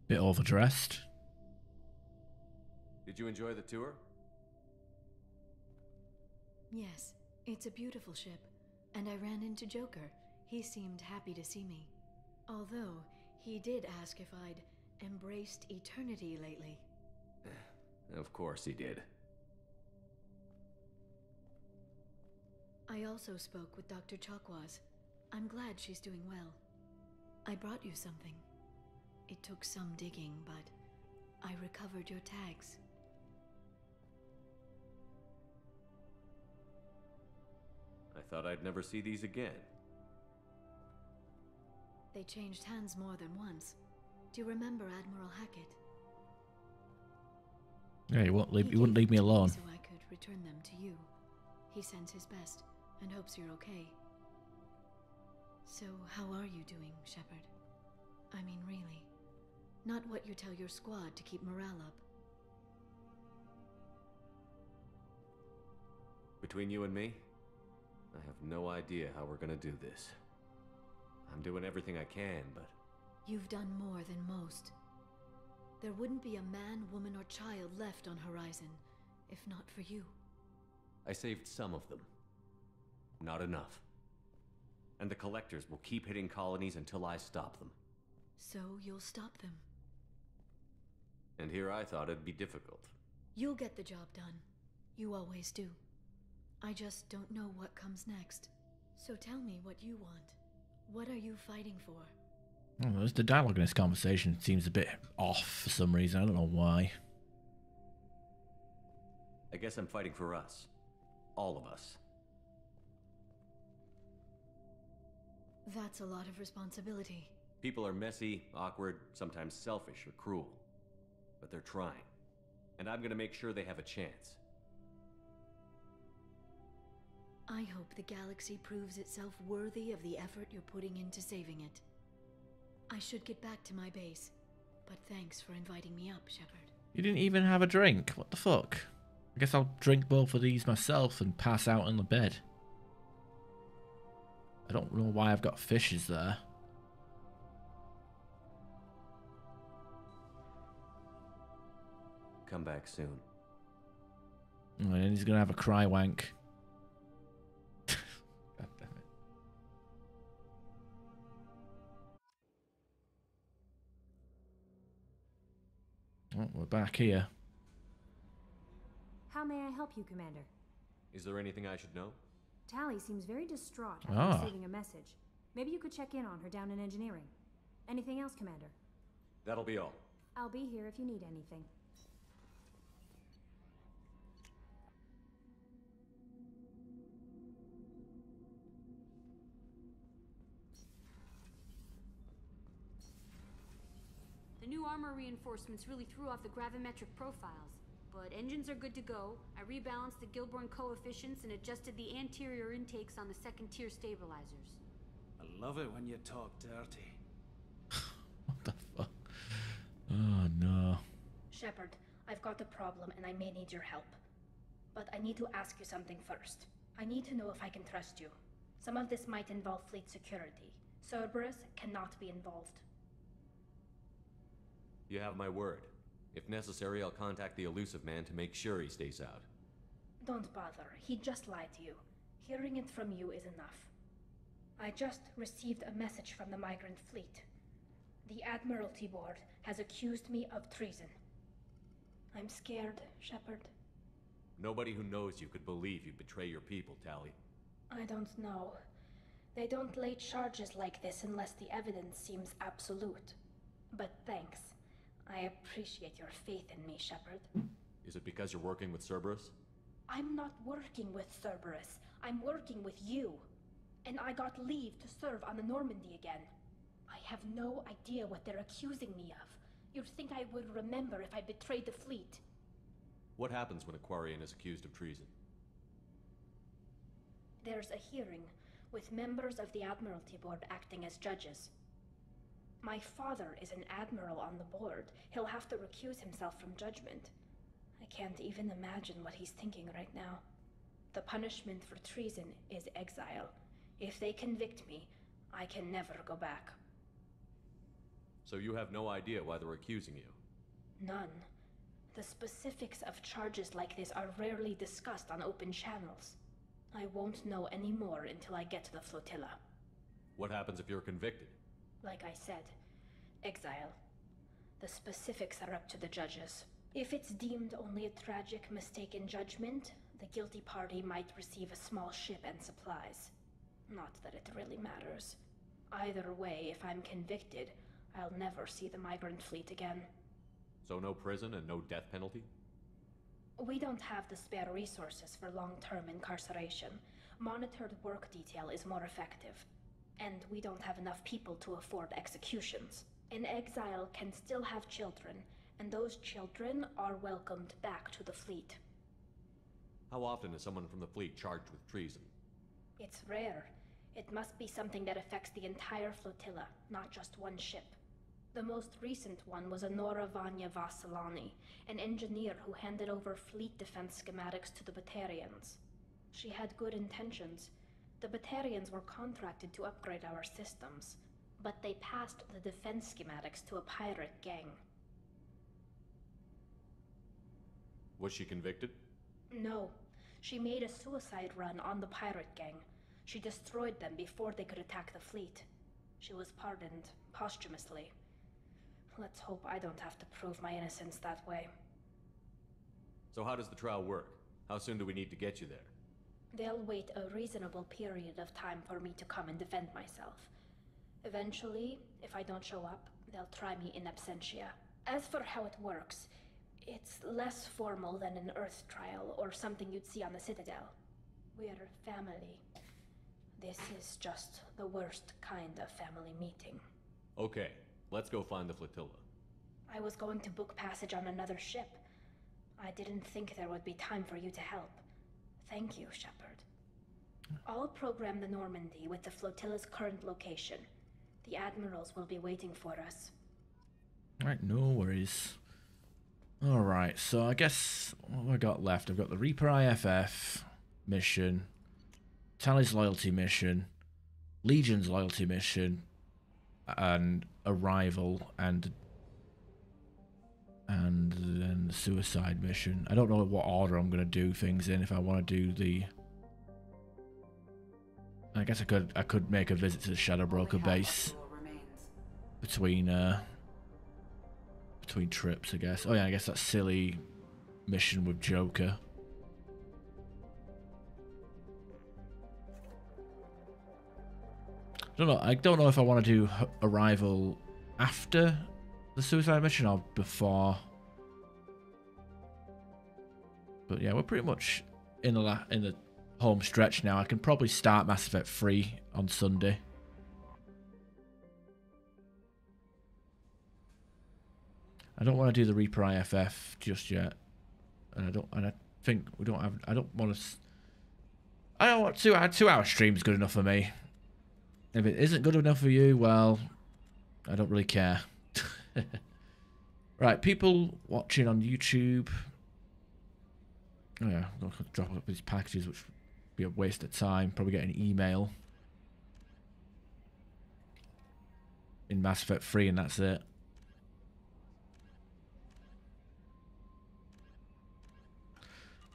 Bit overdressed. Did you enjoy the tour? Yes, it's a beautiful ship. And I ran into Joker. He seemed happy to see me. Although, he did ask if I'd embraced eternity lately. Of course he did. I also spoke with Dr. Chakwas. I'm glad she's doing well. I brought you something. It took some digging, but I recovered your tags. I thought I'd never see these again. They changed hands more than once. Do you remember Admiral Hackett? Yeah, he wouldn't leave me alone. So I could return them to you. He sends his best and hopes you're okay. So how are you doing, Shepard? I mean, really. Not what you tell your squad to keep morale up. Between you and me, I have no idea how we're gonna do this. I'm doing everything I can, but... You've done more than most. There wouldn't be a man, woman, or child left on Horizon, if not for you. I saved some of them. Not enough. And the Collectors will keep hitting colonies until I stop them. So you'll stop them. And here I thought it'd be difficult. You'll get the job done. You always do. I just don't know what comes next. So tell me what you want. What are you fighting for? Oh, the dialogue in this conversation seems a bit off for some reason. I don't know why. I guess I'm fighting for us. All of us. That's a lot of responsibility. People are messy, awkward, sometimes selfish or cruel. But they're trying. And I'm gonna make sure they have a chance. I hope the galaxy proves itself worthy of the effort you're putting into saving it. I should get back to my base, but thanks for inviting me up, Shepard. You didn't even have a drink. What the fuck? I guess I'll drink both of these myself and pass out on the bed. I don't know why I've got fishes there. Come back soon. Oh, and he's gonna have a cry wank. God damn it. Oh, we're back here. How may I help you, Commander? Is there anything I should know? Tally seems very distraught Ah. after receiving a message. Maybe you could check in on her down in engineering. Anything else, Commander? That'll be all. I'll be here if you need anything. The new armor reinforcements really threw off the gravimetric profiles, but engines are good to go. I rebalanced the Gilborn coefficients and adjusted the anterior intakes on the second tier stabilizers. I love it when you talk dirty. What the fuck? Oh no. Shepard, I've got a problem and I may need your help. But I need to ask you something first. I need to know if I can trust you. Some of this might involve fleet security. Cerberus cannot be involved. You have my word. If necessary, I'll contact the elusive man to make sure he stays out. Don't bother. He just lied to you. Hearing it from you is enough. I just received a message from the migrant fleet. The Admiralty Board has accused me of treason. I'm scared, Shepard. Nobody who knows you could believe you betray your people, Tally. I don't know. They don't lay charges like this unless the evidence seems absolute. But thanks. I appreciate your faith in me, Shepard. Is it because you're working with Cerberus? I'm not working with Cerberus. I'm working with you. And I got leave to serve on the Normandy again. I have no idea what they're accusing me of. You'd think I would remember if I betrayed the fleet. What happens when a Quarian is accused of treason? There's a hearing, with members of the Admiralty Board acting as judges. My father is an admiral on the board. He'll have to recuse himself from judgment. I can't even imagine what he's thinking right now. The punishment for treason is exile. If they convict me, I can never go back. So you have no idea why they're accusing you? None. The specifics of charges like this are rarely discussed on open channels. I won't know any more until I get to the flotilla. What happens if you're convicted? Like I said, exile. The specifics are up to the judges. If it's deemed only a tragic mistake in judgment, the guilty party might receive a small ship and supplies. Not that it really matters. Either way, if I'm convicted, I'll never see the migrant fleet again. So no prison and no death penalty? We don't have the spare resources for long-term incarceration. Monitored work detail is more effective. And we don't have enough people to afford executions. An exile can still have children, and those children are welcomed back to the fleet. How often is someone from the fleet charged with treason? It's rare. It must be something that affects the entire flotilla, not just one ship. The most recent one was Anora Vanya Vasilani, an engineer who handed over fleet defense schematics to the Batarians. She had good intentions. The Batarians were contracted to upgrade our systems, but they passed the defense schematics to a pirate gang. Was she convicted? No. She made a suicide run on the pirate gang. She destroyed them before they could attack the fleet. She was pardoned posthumously. Let's hope I don't have to prove my innocence that way. So how does the trial work? How soon do we need to get you there? They'll wait a reasonable period of time for me to come and defend myself. Eventually, if I don't show up, they'll try me in absentia. As for how it works, it's less formal than an Earth trial or something you'd see on the Citadel. We're family. This is just the worst kind of family meeting. Okay, let's go find the flotilla. I was going to book passage on another ship. I didn't think there would be time for you to help. Thank you, Shepard. I'll program the Normandy with the flotilla's current location. The admirals will be waiting for us. Alright, no worries. Alright, so I guess what have I got left? I've got the Reaper IFF mission, Tally's loyalty mission, Legion's loyalty mission, and Arrival, and then the suicide mission. I don't know what order I'm going to do things in. If I want to do the... I guess I could make a visit to the Shadow Broker base between trips, I guess. Oh yeah, I guess that silly mission with Joker. I don't know if I want to do Arrival after the suicide mission or before. But yeah, we're pretty much in the home stretch now. I can probably start Mass Effect 3 on Sunday. I don't want to do the Reaper IFF just yet, and I think we don't have. I don't want to. I don't want 2-hour stream is good enough for me. If it isn't good enough for you, well, I don't really care. Right, people watching on YouTube. Oh yeah, I'm going to drop up these packages, which would be a waste of time. Probably get an email in Mass Effect 3 and that's it.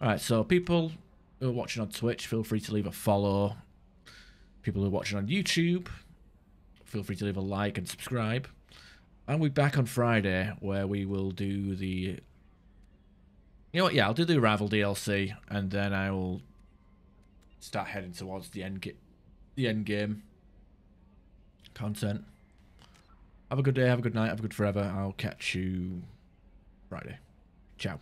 Alright, so people who are watching on Twitch, feel free to leave a follow. People who are watching on YouTube, feel free to leave a like and subscribe. And we'll be back on Friday where we will do the... You know what, yeah, I'll do the Arrival DLC and then I will start heading towards the end game content. Have a good day, have a good night, have a good forever. I'll catch you Friday. Ciao.